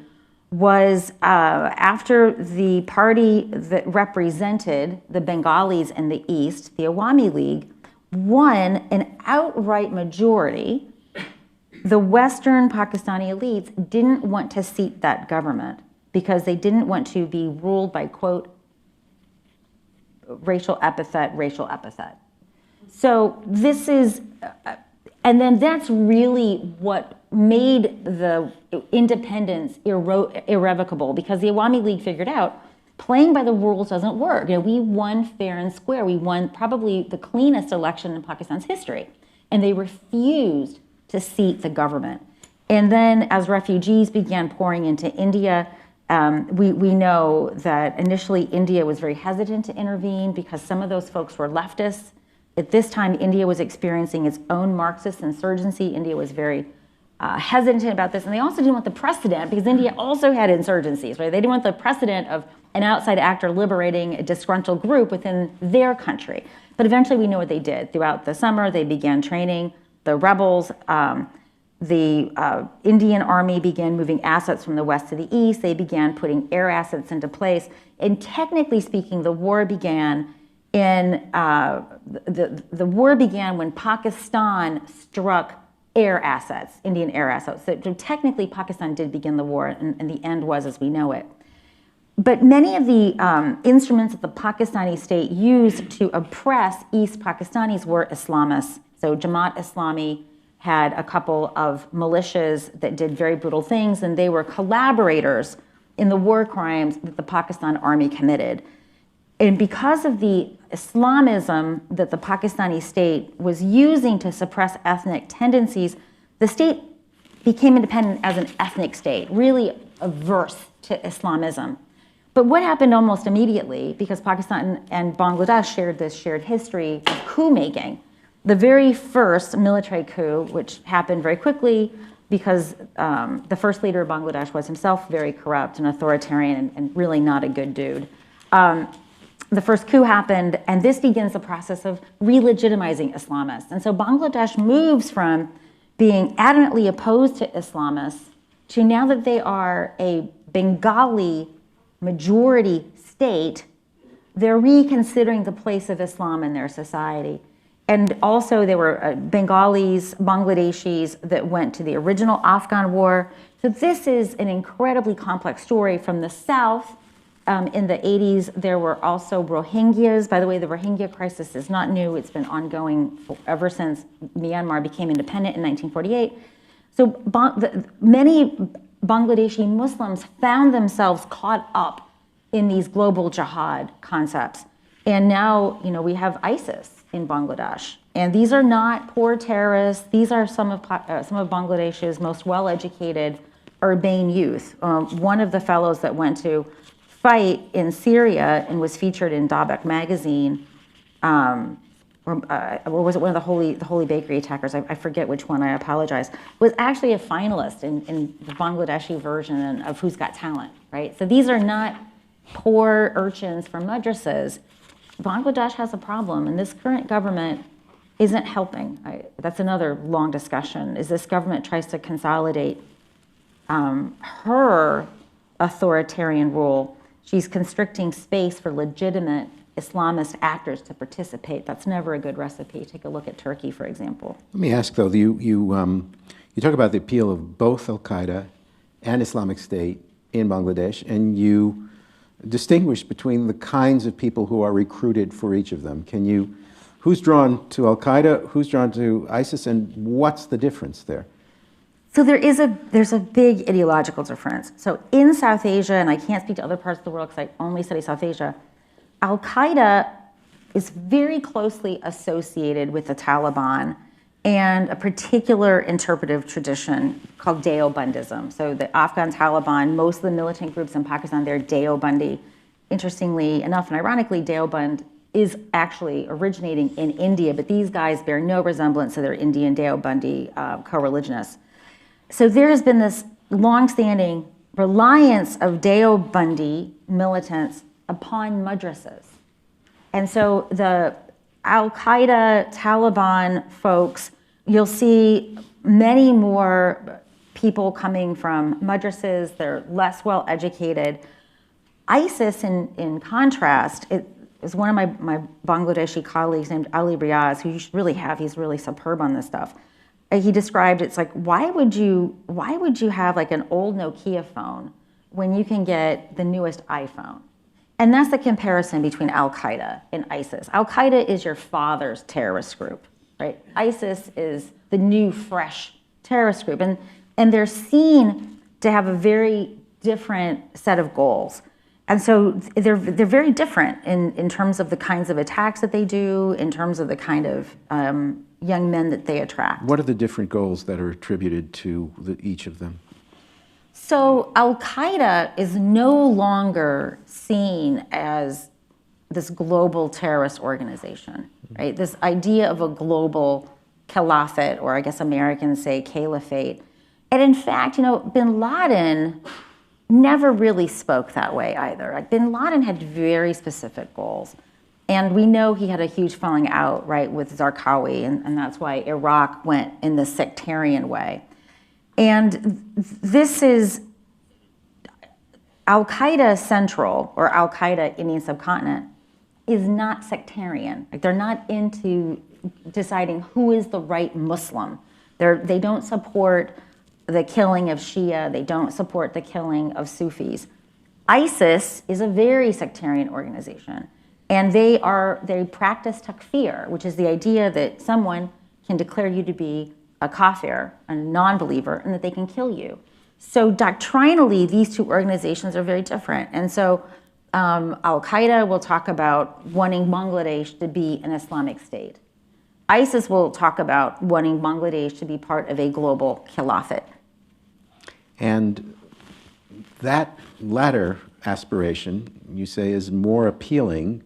was, after the party that represented the Bengalis in the East, the Awami League, won an outright majority, the Western Pakistani elites didn't want to seat that government because they didn't want to be ruled by, quote, racial epithet. So this is, and then that's really what made the independence irrevocable, because the Awami League figured out playing by the rules doesn't work. We won fair and square. We won probably the cleanest election in Pakistan's history, and they refused to seat the government. And then as refugees began pouring into India, we know that initially India was very hesitant to intervene because some of those folks were leftists. At this time, India was experiencing its own Marxist insurgency. India was very hesitant about this, and they also didn't want the precedent, because India also had insurgencies, right? They didn't want the precedent of an outside actor liberating a disgruntled group within their country. But eventually we know what they did. Throughout the summer, they began training the rebels. The Indian army began moving assets from the west to the east. They began putting air assets into place. And technically speaking, the war began the war began when Pakistan struck air assets, Indian air assets. So technically, Pakistan did begin the war, and the end was as we know it. But many of the instruments that the Pakistani state used to oppress East Pakistanis were Islamists. So Jamaat Islami had a couple of militias that did very brutal things, and they were collaborators in the war crimes that the Pakistan army committed. And because of the Islamism that the Pakistani state was using to suppress ethnic tendencies, the state became independent as an ethnic state, really averse to Islamism. But what happened almost immediately, because Pakistan and Bangladesh shared this shared history of coup making, the very first military coup, which happened very quickly because the first leader of Bangladesh was himself very corrupt and authoritarian and really not a good dude. The first coup happened, and this begins the process of re-legitimizing Islamists. And so Bangladesh moves from being adamantly opposed to Islamists to, now that they are a Bengali majority state, they're reconsidering the place of Islam in their society. And also there were Bengalis, Bangladeshis that went to the original Afghan war. So this is an incredibly complex story from the south. In the 80s, there were also Rohingyas. By the way, the Rohingya crisis is not new. It's been ongoing ever since Myanmar became independent in 1948. So many Bangladeshi Muslims found themselves caught up in these global jihad concepts. And now, we have ISIS in Bangladesh. And these are not poor terrorists. These are some of Bangladesh's most well-educated urbane youth. One of the fellows that went to fight in Syria and was featured in Dabak magazine, or was it one of the Holy Bakery attackers? I forget which one, I apologize. Was actually a finalist in the Bangladeshi version of Who's Got Talent, right? So these are not poor urchins from madrasas. Bangladesh has a problem, and this current government isn't helping. That's another long discussion, is this government tries to consolidate her authoritarian rule. She's constricting space for legitimate Islamist actors to participate. That's never a good recipe. Take a look at Turkey, for example. Let me ask, though, you talk about the appeal of both Al-Qaeda and Islamic State in Bangladesh, and you distinguish between the kinds of people who are recruited for each of them. Who's drawn to Al-Qaeda, who's drawn to ISIS, and what's the difference there? So there's a big ideological difference. So in South Asia, and I can't speak to other parts of the world because I only study South Asia, Al-Qaeda is very closely associated with the Taliban and a particular interpretive tradition called Deobandism. So the Afghan Taliban, most of the militant groups in Pakistan, they're Deobandi. Interestingly enough and ironically, Deoband is actually originating in India, but these guys bear no resemblance to their Indian Deobandi co-religionists. So there has been this long-standing reliance of Deobandi militants upon madrasas. And so the Al-Qaeda, Taliban folks, you'll see many more people coming from madrasas. They're less well educated. ISIS, in contrast, it is one of my Bangladeshi colleagues named Ali Riaz, who you should really have. He's really superb on this stuff. He described it's like, why would you have like an old Nokia phone when you can get the newest iPhone? And that's the comparison between Al-Qaeda and ISIS. Al-Qaeda is your father's terrorist group, right? ISIS is the new, fresh terrorist group. And they're seen to have a very different set of goals. And so they're very different in terms of the kinds of attacks that they do, in terms of the kind of young men that they attract. What are the different goals that are attributed to each of them? So Al-Qaeda is no longer seen as this global terrorist organization, right? This idea of a global caliphate, or I guess Americans say caliphate. And in fact, bin Laden never really spoke that way either. Like, bin Laden had very specific goals. And we know he had a huge falling out, right, with Zarqawi, and that's why Iraq went in the sectarian way. And this is Al-Qaeda Central, or Al-Qaeda Indian subcontinent, is not sectarian. Like, they're not into deciding who is the right Muslim. They don't support the killing of Shia. They don't support the killing of Sufis. ISIS is a very sectarian organization. And they practice takfir, which is the idea that someone can declare you to be a kafir, a non-believer, and that they can kill you. So doctrinally, these two organizations are very different. And so Al-Qaeda will talk about wanting Bangladesh to be an Islamic state. ISIS will talk about wanting Bangladesh to be part of a global caliphate. And that latter aspiration, you say, is more appealing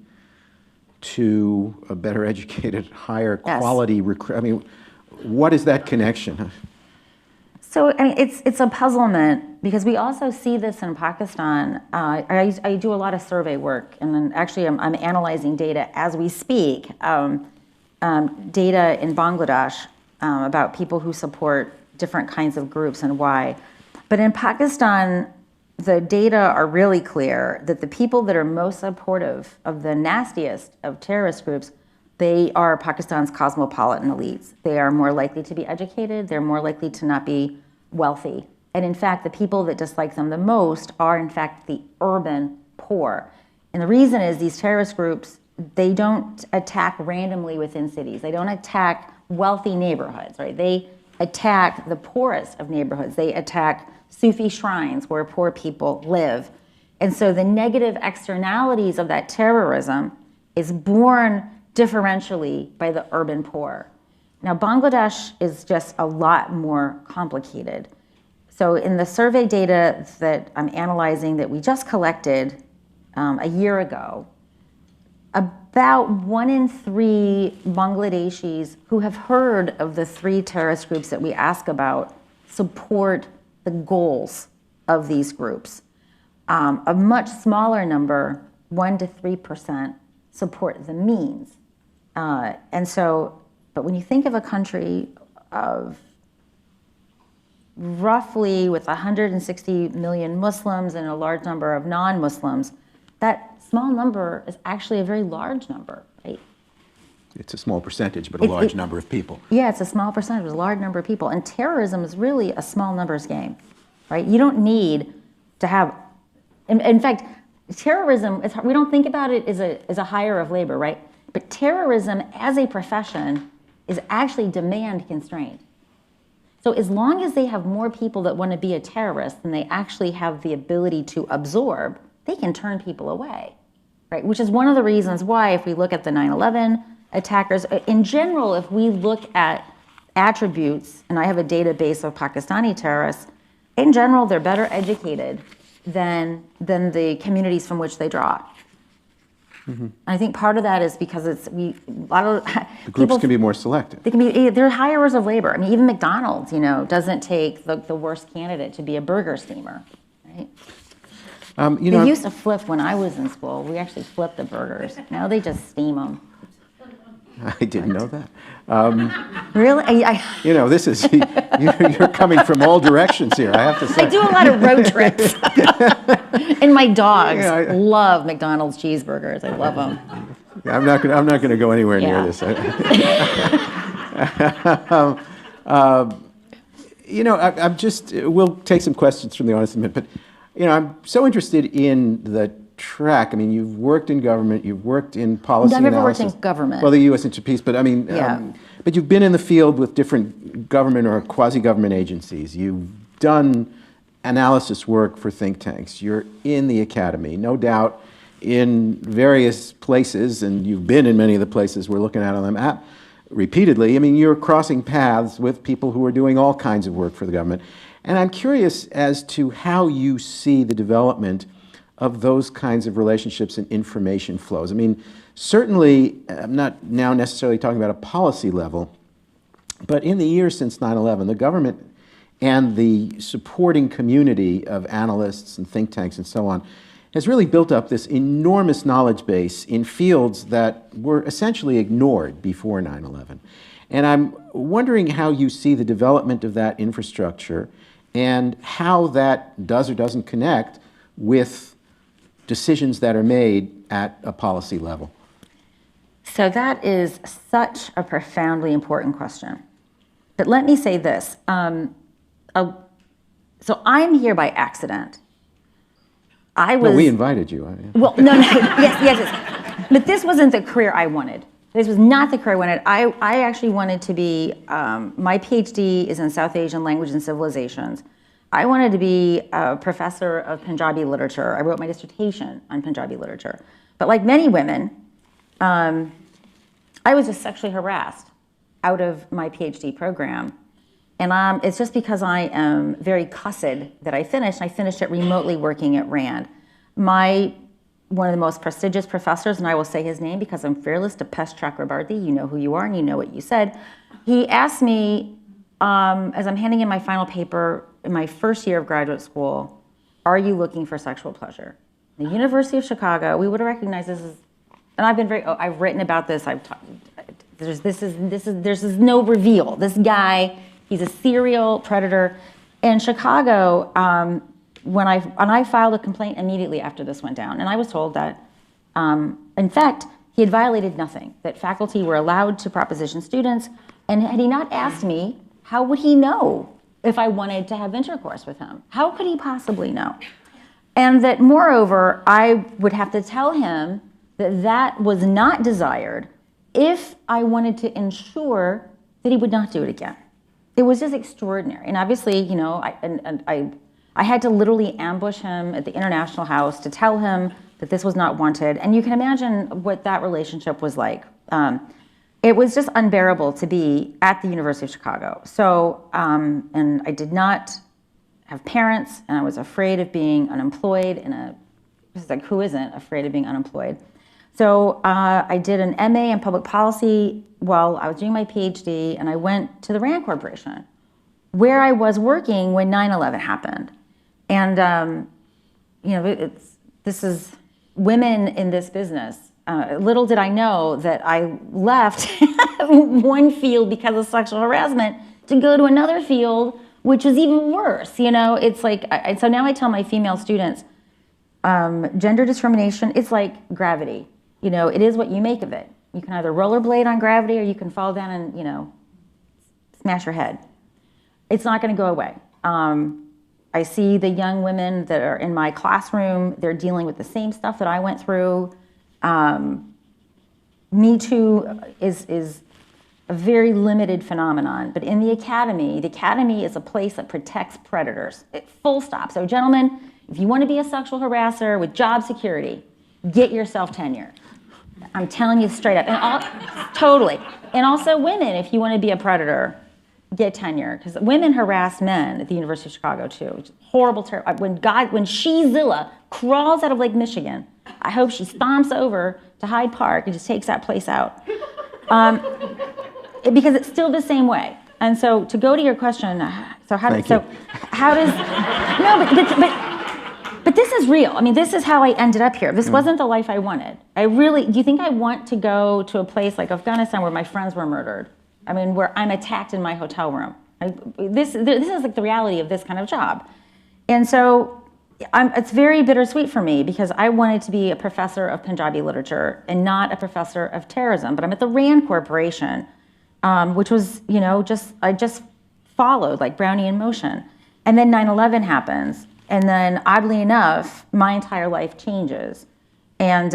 to a better educated, higher quality recruit. I mean, what is that connection? So I mean, it's a puzzlement, because we also see this in Pakistan. I do a lot of survey work, and then actually I'm analyzing data as we speak, data in Bangladesh about people who support different kinds of groups and why. But in Pakistan, the data are really clear that the people that are most supportive of the nastiest of terrorist groups, they are Pakistan's cosmopolitan elites. They are more likely to be educated. They're more likely to not be wealthy. And in fact, the people that dislike them the most are, in fact, the urban poor. And the reason is these terrorist groups, they don't attack randomly within cities. They don't attack wealthy neighborhoods, right? They attack the poorest of neighborhoods. They attack Sufi shrines where poor people live. And so the negative externalities of that terrorism is born differentially by the urban poor. Now, Bangladesh is just a lot more complicated. So in the survey data that I'm analyzing that we just collected a year ago, about 1 in 3 Bangladeshis who have heard of the 3 terrorist groups that we ask about support the goals of these groups. A much smaller number, 1 to 3%, support the means. And so, but when you think of a country of roughly with 160 million Muslims and a large number of non-Muslims, that small number is actually a very large number, right? It's a small percentage, but a large number of people. Yeah, it's a small percentage, a large number of people. And terrorism is really a small numbers game, right? You don't need to have, in fact, terrorism, we don't think about it as a hire of labor, right? But terrorism as a profession is actually demand constrained. So as long as they have more people that want to be a terrorist than they actually have the ability to absorb, they can turn people away, right? Which is one of the reasons why, if we look at the 9/11 attackers, in general, if we look at attributes, and I have a database of Pakistani terrorists, in general, they're better educated than the communities from which they draw. Mm-hmm. I think part of that is because a lot of the groups can be more selective. They're hirers of labor. I mean, even McDonald's, doesn't take the worst candidate to be a burger steamer. Right? Right? You They know, used to flip when I was in school. We actually flipped the burgers. Now they just steam them. I didn't know that. Really? You know, this is, you're coming from all directions here, I have to say. I do a lot of road trips. And my dogs Yeah, love McDonald's cheeseburgers. I love them. I'm not going to go anywhere near Yeah. this. You know, I'm just, we'll take some questions from the audience in a minute, but, you know, I'm so interested in the track. I mean, you've worked in government, you've worked in policy I've never worked analysis. in government. Well, the U.S. Institute of Peace, but I mean, Yeah. but you've been in the field with different government or quasi-government agencies. You've done analysis work for think tanks. You're in the academy, no doubt, in various places, and you've been in many of the places we're looking at on the map repeatedly. I mean, you're crossing paths with people who are doing all kinds of work for the government. And I'm curious as to how you see the development of those kinds of relationships and information flows. I mean, certainly, I'm not now necessarily talking about a policy level, but in the years since 9/11, the government and the supporting community of analysts and think tanks and so on has really built up this enormous knowledge base in fields that were essentially ignored before 9/11. And I'm wondering how you see the development of that infrastructure and how that does or doesn't connect with decisions that are made at a policy level. So that is such a profoundly important question. But let me say this. So I'm here by accident. No, we invited you. Well, no, yes. But this wasn't the career I wanted. This was not the career I wanted. I actually wanted to be, my PhD is in South Asian language and civilizations. I wanted to be a professor of Punjabi literature. I wrote my dissertation on Punjabi literature. But like many women, I was just sexually harassed out of my PhD program. And it's just because I am very cussed that I finished. I finished it remotely working at RAND. One of the most prestigious professors, and I will say his name because I'm fearless, Dipesh Chakrabarty, you know who you are and you know what you said. He asked me, as I'm handing in my final paper in my first year of graduate school, are you looking for sexual pleasure? The University of Chicago, we would have recognized this as, and I've written about this, there's no reveal. This guy, he's a serial predator. In Chicago, when I filed a complaint immediately after this went down, and I was told that, in fact, he had violated nothing, that faculty were allowed to proposition students, and had he not asked me, how would he know if I wanted to have intercourse with him? How could he possibly know? And that, moreover, I would have to tell him that that was not desired if I wanted to ensure that he would not do it again. It was just extraordinary. And obviously, you know, I had to literally ambush him at the International House to tell him that this was not wanted. And you can imagine what that relationship was like. It was just unbearable to be at the University of Chicago. So, and I did not have parents, and I was afraid of being unemployed it's like, who isn't afraid of being unemployed? So I did an MA in public policy while I was doing my PhD, and I went to the RAND Corporation, where I was working when 9/11 happened. And, you know, this is women in this business. Little did I know that I left one field because of sexual harassment to go to another field, which was even worse. You know, it's like, so now I tell my female students, gender discrimination, it's like gravity. You know, it is what you make of it. You can either rollerblade on gravity or you can fall down and, you know, smash your head. It's not going to go away. I see the young women that are in my classroom, they're dealing with the same stuff that I went through. Me Too is a very limited phenomenon, but in the academy is a place that protects predators. Full stop. So gentlemen, if you want to be a sexual harasser with job security, get yourself tenure. I'm telling you straight up. Totally. And also women, if you want to be a predator, get tenure. Because women harass men at the University of Chicago too. Which is horrible. When She-Zilla crawls out of Lake Michigan, I hope she stomps over to Hyde Park and just takes that place out. Because it's still the same way. And so to go to your question, how does, But this is real. I mean, this is how I ended up here. This wasn't the life I wanted. Do you think I want to go to a place like Afghanistan where my friends were murdered? I mean, where I'm attacked in my hotel room. This is like the reality of this kind of job. And so it's very bittersweet for me because I wanted to be a professor of Punjabi literature and not a professor of terrorism. But I'm at the RAND Corporation, which was, I just followed like Brownian motion. And then 9/11 happens. And then oddly enough, my entire life changes. And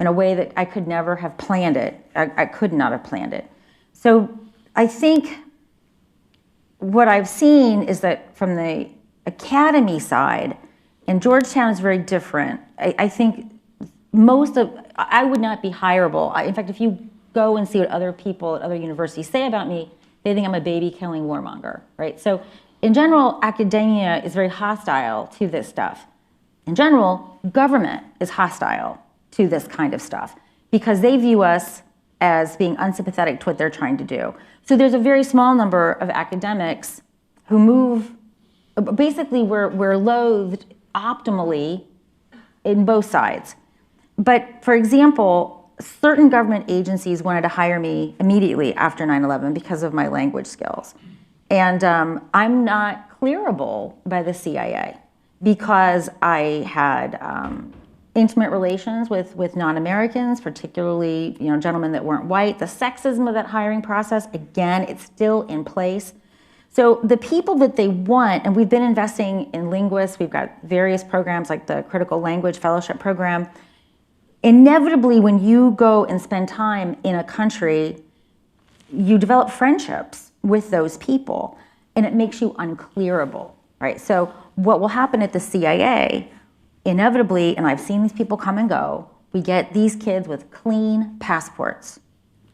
in a way that I could never have planned it. I could not have planned it. So I think what I've seen is that from the academy side, and Georgetown is very different. I think I would not be hireable. In fact, if you go and see what other people at other universities say about me, they think I'm a baby-killing warmonger, right? So in general, academia is very hostile to this stuff. In general, government is hostile to this kind of stuff because they view us as being unsympathetic to what they're trying to do. So there's a very small number of academics who move, basically we're loathed optimally in both sides. But for example, certain government agencies wanted to hire me immediately after 9/11 because of my language skills. And I'm not clearable by the CIA because I had intimate relations with non-Americans, particularly gentlemen that weren't white. The sexism of that hiring process, again, it's still in place. So the people that they want, and we've been investing in linguists, we've got various programs like the Critical Language Fellowship Program. Inevitably, when you go and spend time in a country, you develop friendships with those people, and it makes you unclearable, right? So what will happen at the CIA, inevitably, and I've seen these people come and go, we get these kids with clean passports,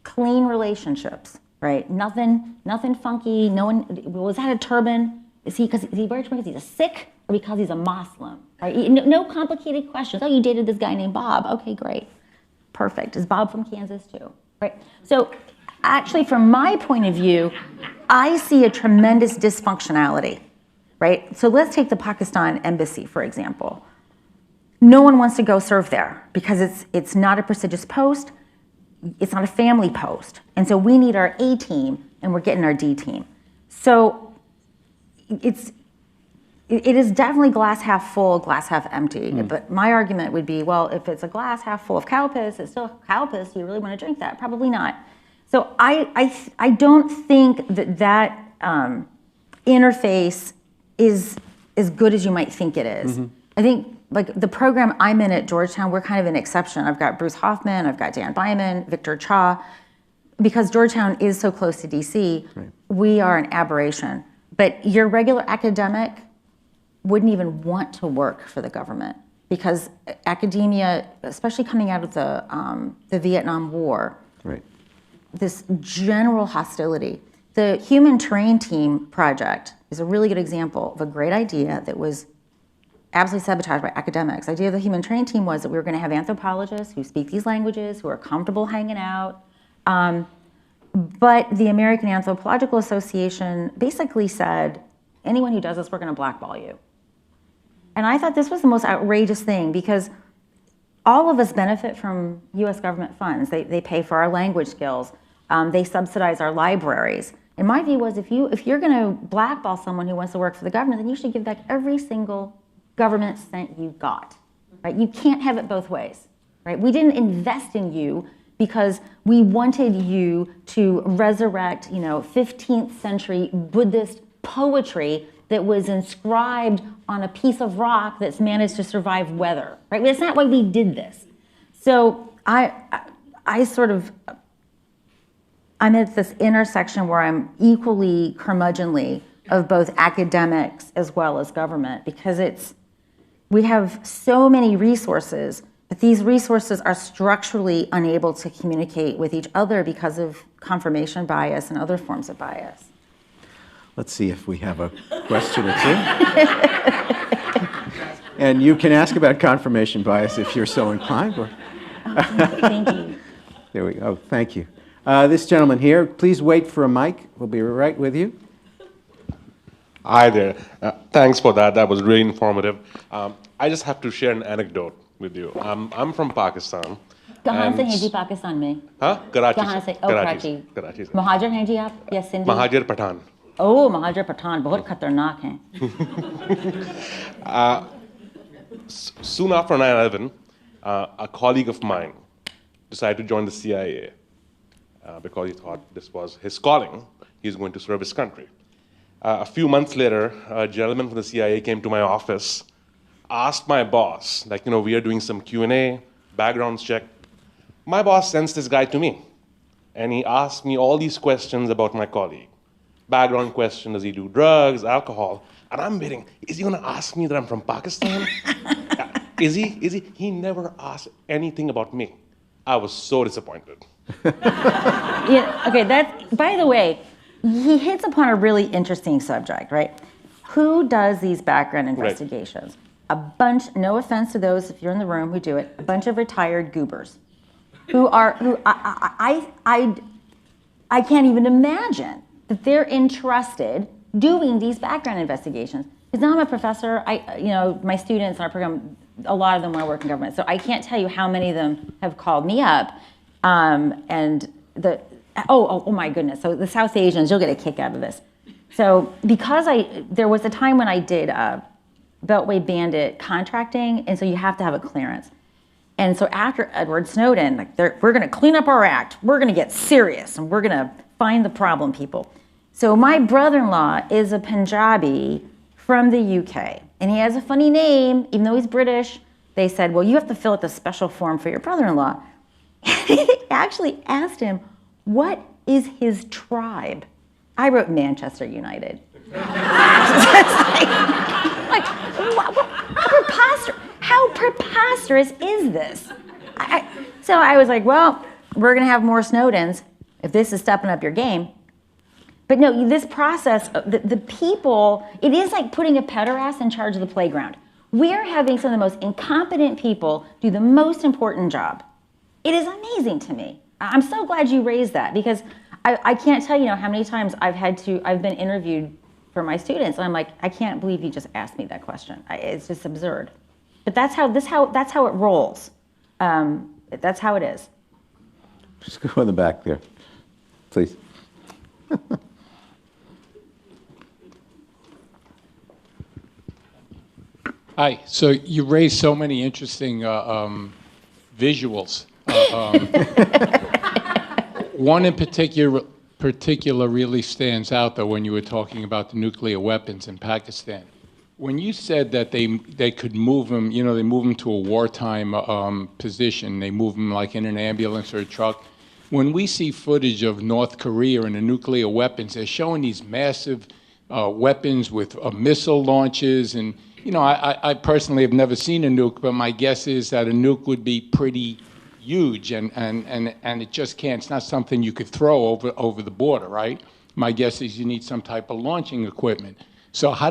clean relationships, right? Nothing funky. No one, was that a turban? Is he wearing a turban because he's a Sikh or because he's a Muslim, right? No complicated questions. Oh, you dated this guy named Bob. Okay, great. Perfect. Is Bob from Kansas too, right? So actually, from my point of view, I see a tremendous dysfunctionality, right? So let's take the Pakistan embassy, for example. No one wants to go serve there because it's not a prestigious post, it's not a family post. And so we need our A team and we're getting our D team. So it is definitely glass half full, glass half empty. But my argument would be, well, if it's a glass half full of cow piss, it's still cow piss, do you really want to drink that? Probably not. So I don't think that interface is as good as you might think it is. I think like the program I'm in at Georgetown, we're kind of an exception. I've got Bruce Hoffman, I've got Dan Byman, Victor Cha. Because Georgetown is so close to DC, right, we are an aberration. But your regular academic wouldn't even want to work for the government because academia, especially coming out of the Vietnam War, right, this general hostility. The Human Terrain Team project is a really good example of a great idea that was absolutely sabotaged by academics. The idea of the Human Terrain Team was that we were going to have anthropologists who speak these languages, who are comfortable hanging out. But the American Anthropological Association basically said, anyone who does this, we're going to blackball you. And I thought this was the most outrageous thing because all of us benefit from US government funds. They pay for our language skills. They subsidize our libraries. And my view was if you're going to blackball someone who wants to work for the government, then you should give back every single government cent you got. Right? You can't have it both ways. Right? We didn't invest in you because we wanted you to resurrect, 15th century Buddhist poetry that was inscribed on a piece of rock that's managed to survive weather. Right? That's not why we did this. So I'm at this intersection where I'm equally curmudgeonly of both academics as well as government because we have so many resources, but these resources are structurally unable to communicate with each other because of confirmation bias and other forms of bias. Let's see if we have a question or two. And you can ask about confirmation bias if you're so inclined. Or... Thank you. There we go. Thank you. This gentleman here, please wait for a mic. We'll be right with you. Hi there. Thanks for that. That was really informative. I just have to share an anecdote with you. I'm from Pakistan. कहाँ से and- हैं जी पाकिस्तान में? हाँ, कराची कहाँ से? ओ, कराची कराची। कराची से। महाजर हैं जी आप या सिंधी? महाजिर पठान। ओह, महाजर पठान बहुत खतरनाक हैं। Soon after 9/11, a colleague of mine decided to join the CIA because he thought this was his calling. He's going to serve his country. A few months later, a gentleman from the CIA came to my office, asked my boss, like, we are doing some Q&A, backgrounds check. My boss sends this guy to me, and he asked me all these questions about my colleague. Background question, does he do drugs, alcohol? And I'm waiting, is he gonna ask me that I'm from Pakistan? Is he? He never asked anything about me. I was so disappointed. Yeah, okay, by the way, he hits upon a really interesting subject, right? Who does these background investigations? A bunch, no offense to those if you're in the room who do it, a bunch of retired goobers who I can't even imagine that they're entrusted doing these background investigations. Because now I'm a professor, my students in our program, a lot of them want to work in government. So I can't tell you how many of them have called me up. Oh my goodness. So the South Asians, you'll get a kick out of this. So because there was a time when I did Beltway Bandit contracting, and so you have to have a clearance. And so after Edward Snowden, we're going to clean up our act. We're going to get serious, and we're going to find the problem people. So my brother-in-law is a Punjabi from the UK, and he has a funny name, even though he's British. They said, well, you have to fill out the special form for your brother-in-law. They actually asked him, what is his tribe? I wrote Manchester United. How preposterous is this? So I was like, well, we're going to have more Snowdens if this is stepping up your game. But no, this process, the people, it is like putting a pederast in charge of the playground. We're having some of the most incompetent people do the most important job. It is amazing to me. I'm so glad you raised that, because I can't tell you how many times I've been interviewed for my students, and I'm like, I can't believe you just asked me that question. It's just absurd. But that's how it rolls. That's how it is. Just go in the back there, please. Hi. So you raised so many interesting visuals. One in particular really stands out, though, when you were talking about the nuclear weapons in Pakistan. When you said that they could move them, they move them to a wartime position, they move them like in an ambulance or a truck. When we see footage of North Korea and the nuclear weapons, they're showing these massive weapons with missile launches. And, I personally have never seen a nuke, but my guess is that a nuke would be pretty huge, and it just can't. It's not something you could throw over the border, right? My guess is you need some type of launching equipment. So how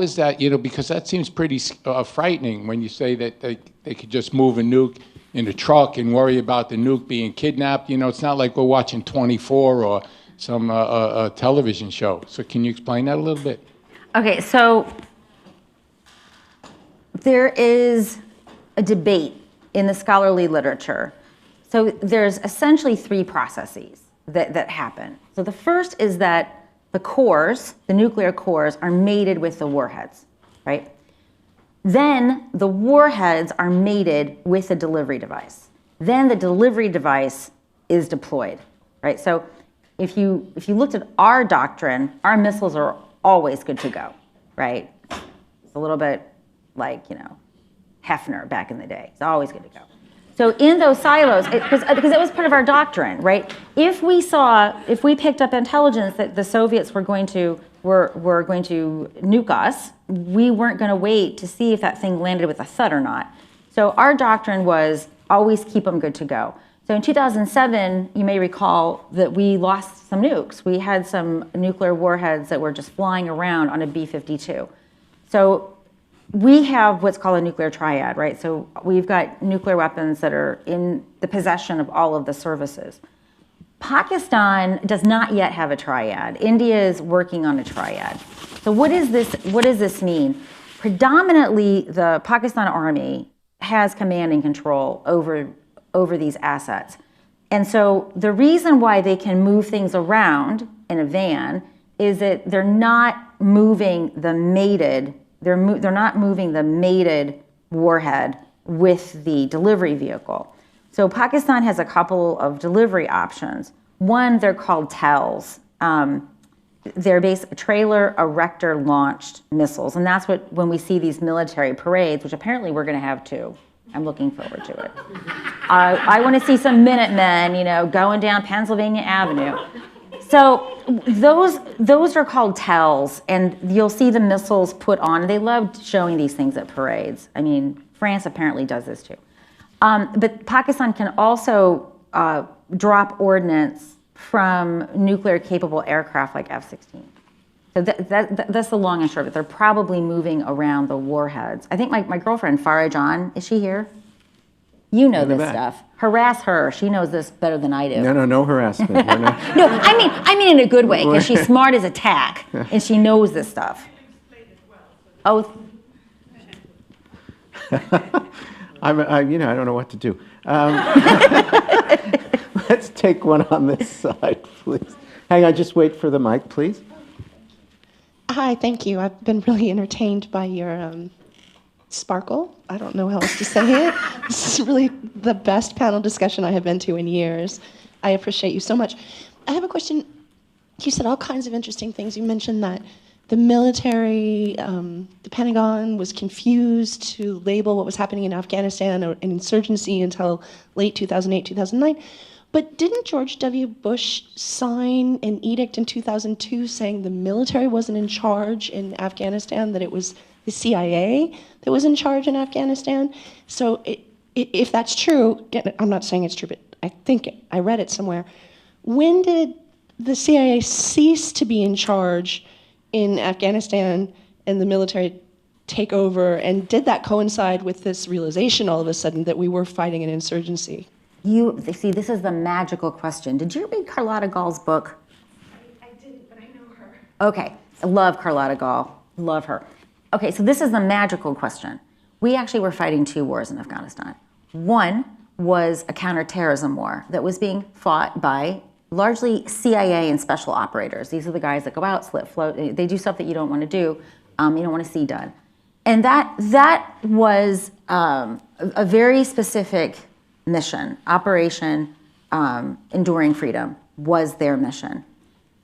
is that? Because that seems pretty frightening when you say that they could just move a nuke in a truck and worry about the nuke being kidnapped. It's not like we're watching 24 or some television show. So can you explain that a little bit? Okay, so there is a debate in the scholarly literature. So there's essentially three processes that happen. So the first is that the cores, the nuclear cores, are mated with the warheads, right? Then the warheads are mated with a delivery device. Then the delivery device is deployed, right? So if you looked at our doctrine, our missiles are always good to go, right? It's a little bit like, Hefner back in the day. It's always good to go. So in those silos, because it was part of our doctrine, right? If we picked up intelligence that the Soviets were going to nuke us, we weren't going to wait to see if that thing landed with a thud or not. So our doctrine was always keep them good to go. So in 2007, you may recall that we lost some nukes. We had some nuclear warheads that were just flying around on a B-52. So we have what's called a nuclear triad, right? So we've got nuclear weapons that are in the possession of all of the services. Pakistan does not yet have a triad. India is working on a triad. So what does this mean? Predominantly, the Pakistan Army has command and control over these assets. And so the reason why they can move things around in a van is that they're not moving the mated, they're not moving the mated warhead with the delivery vehicle. So Pakistan has a couple of delivery options. One, they're called TELs. They're based trailer erector launched missiles, and that's what when we see these military parades, which apparently we're going to have too. I'm looking forward to it. I want to see some Minutemen, going down Pennsylvania Avenue. So those are called TELs, and you'll see the missiles put on. They love showing these things at parades. I mean, France apparently does this too. But Pakistan can also drop ordnance from nuclear-capable aircraft like F-16. So that's the long and short of it. They're probably moving around the warheads. I think my girlfriend, Farah John, is she here? You know this stuff. Harass her. She knows this better than I do. No harassment. No, I mean in a good way, because she's smart as a tack, and she knows this stuff. Oh. I don't know what to do. Let's take one on this side, please. Hang on, just wait for the mic, please. Hi, thank you. I've been really entertained by your sparkle. I don't know how else to say it. This is really the best panel discussion I have been to in years. I appreciate you so much. I have a question. You said all kinds of interesting things. You mentioned that the military, the Pentagon was confused to label what was happening in Afghanistan an insurgency until late 2008, 2009. But didn't George W. Bush sign an edict in 2002 saying the military wasn't in charge in Afghanistan, that it was the CIA that was in charge in Afghanistan? So if that's true, I'm not saying it's true, but I think I read it somewhere. When did the CIA cease to be in charge in Afghanistan and the military take over? And did that coincide with this realization all of a sudden that we were fighting an insurgency? See, this is the magical question. Did you read Carlotta Gall's book? I didn't, but I know her. Okay, I love Carlotta Gall. Love her. Okay, so this is the magical question. We actually were fighting two wars in Afghanistan. One was a counterterrorism war that was being fought by largely CIA and special operators. These are the guys that go out, slit, float. They do stuff that you don't want to do, you don't want to see done. And that was a very specific mission. Operation Enduring Freedom was their mission.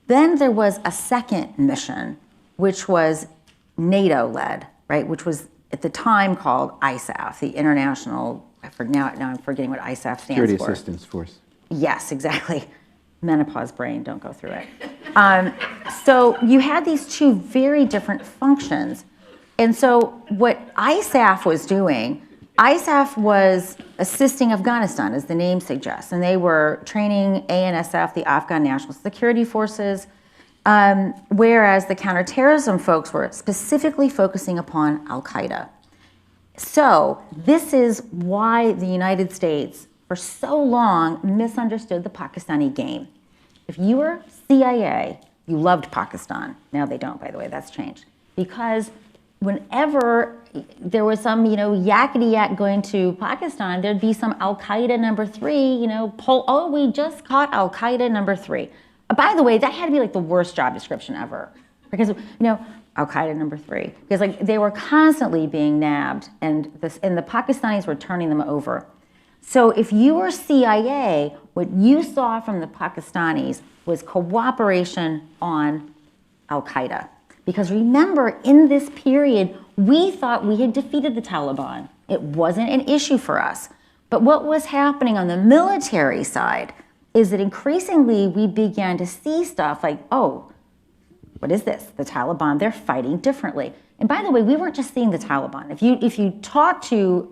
Then there was a second mission, which was NATO-led, right? Which was at the time called ISAF, the International. Now I'm forgetting what ISAF stands Security for. Assistance Force. Yes, exactly. Menopause brain, don't go through it. So you had these two very different functions. And so what ISAF was doing, ISAF was assisting Afghanistan, as the name suggests, and they were training ANSF, the Afghan National Security Forces, whereas the counterterrorism folks were specifically focusing upon Al-Qaeda. So this is why the United States, for so long, misunderstood the Pakistani game. If you were CIA, you loved Pakistan. Now they don't, by the way, that's changed. Because whenever there was some, yakety yak going to Pakistan, there'd be some Al-Qaeda number 3, we just caught Al-Qaeda number 3. By the way, that had to be like the worst job description ever. Because, Al-Qaeda number 3. Because they were constantly being nabbed, and the Pakistanis were turning them over. So if you were CIA, what you saw from the Pakistanis was cooperation on Al-Qaeda. Because remember, in this period, we thought we had defeated the Taliban. It wasn't an issue for us. But what was happening on the military side is that increasingly we began to see stuff like, oh, what is this? The Taliban, they're fighting differently. And by the way, we weren't just seeing the Taliban. If you talk to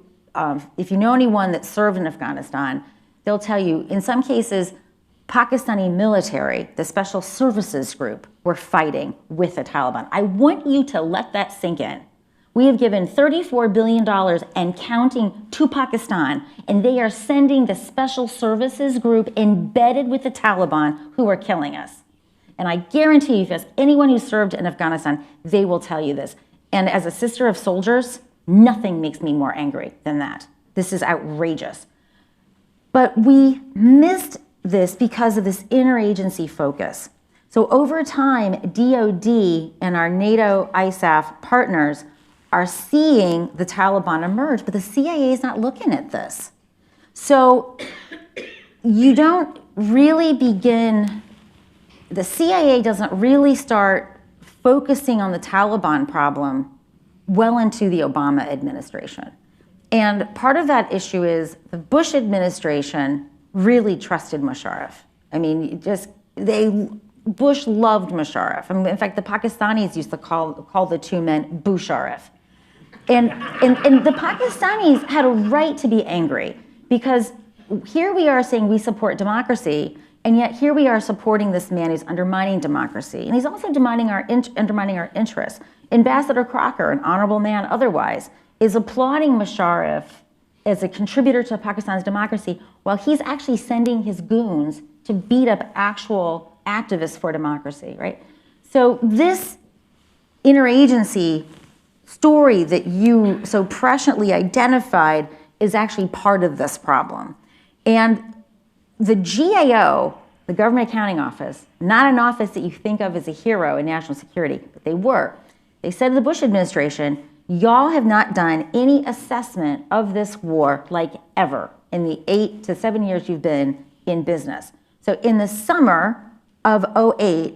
if you know anyone that served in Afghanistan, they'll tell you, in some cases, Pakistani military, the Special Services Group, were fighting with the Taliban. I want you to let that sink in. We have given $34 billion and counting to Pakistan, and they are sending the special services group embedded with the Taliban who are killing us. And I guarantee you, if you ask anyone who served in Afghanistan, they will tell you this. And as a sister of soldiers, nothing makes me more angry than that. This is outrageous. But we missed this because of this interagency focus. So over time, DoD and our NATO ISAF partners are seeing the Taliban emerge, but the CIA is not looking at this. So you don't really begin, the CIA doesn't really start focusing on the Taliban problem well into the Obama administration. And part of that issue is the Bush administration really trusted Musharraf. I mean, Bush loved Musharraf. I mean, in fact, the Pakistanis used to call the two men Busharraf. And the Pakistanis had a right to be angry because here we are saying we support democracy, and yet here we are supporting this man who's undermining democracy. And he's also undermining our interests. Ambassador Crocker, an honorable man otherwise, is applauding Musharraf as a contributor to Pakistan's democracy while he's actually sending his goons to beat up actual activists for democracy, right? So this interagency story that you so presciently identified is actually part of this problem. And the GAO, the Government Accounting Office, not an office that you think of as a hero in national security, but they said to the Bush administration, y'all have not done any assessment of this war like ever in the 8 to 7 years you've been in business. So in the summer of '08,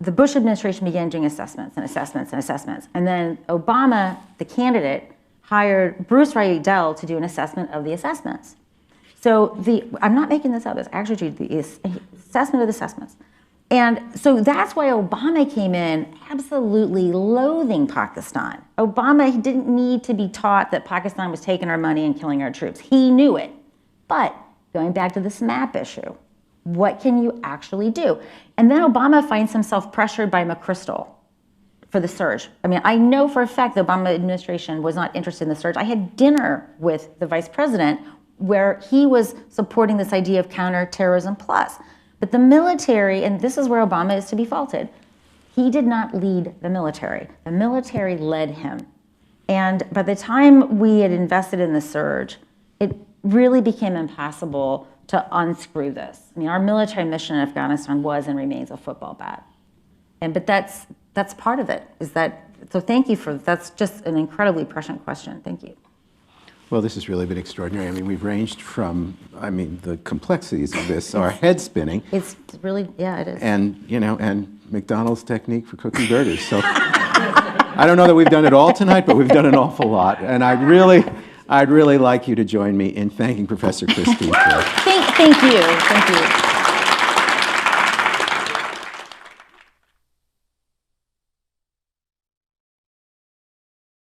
the Bush administration began doing assessments. And then Obama, the candidate, hired Bruce Riedel to do an assessment of the assessments. So I'm not making this up, it's actually the assessment of the assessments. And so that's why Obama came in absolutely loathing Pakistan. Obama didn't need to be taught that Pakistan was taking our money and killing our troops. He knew it. But going back to this map issue, what can you actually do? And then Obama finds himself pressured by McChrystal for the surge. I mean, I know for a fact the Obama administration was not interested in the surge. I had dinner with the vice president where he was supporting this idea of counterterrorism plus. But the military, and this is where Obama is to be faulted, he did not lead the military. The military led him. And by the time we had invested in the surge, it really became impossible to unscrew this. I mean, our military mission in Afghanistan was and remains a football bat. But that's part of it, so thank you that's just an incredibly prescient question. Thank you. Well, this has really been extraordinary. I mean, we've ranged from, the complexities of this are head spinning. It's really, yeah, it is. And, and McDonald's technique for cooking burgers. So I don't know that we've done it all tonight, but we've done an awful lot. And I'd really like you to join me in thanking Professor Christine Fair. Thank you.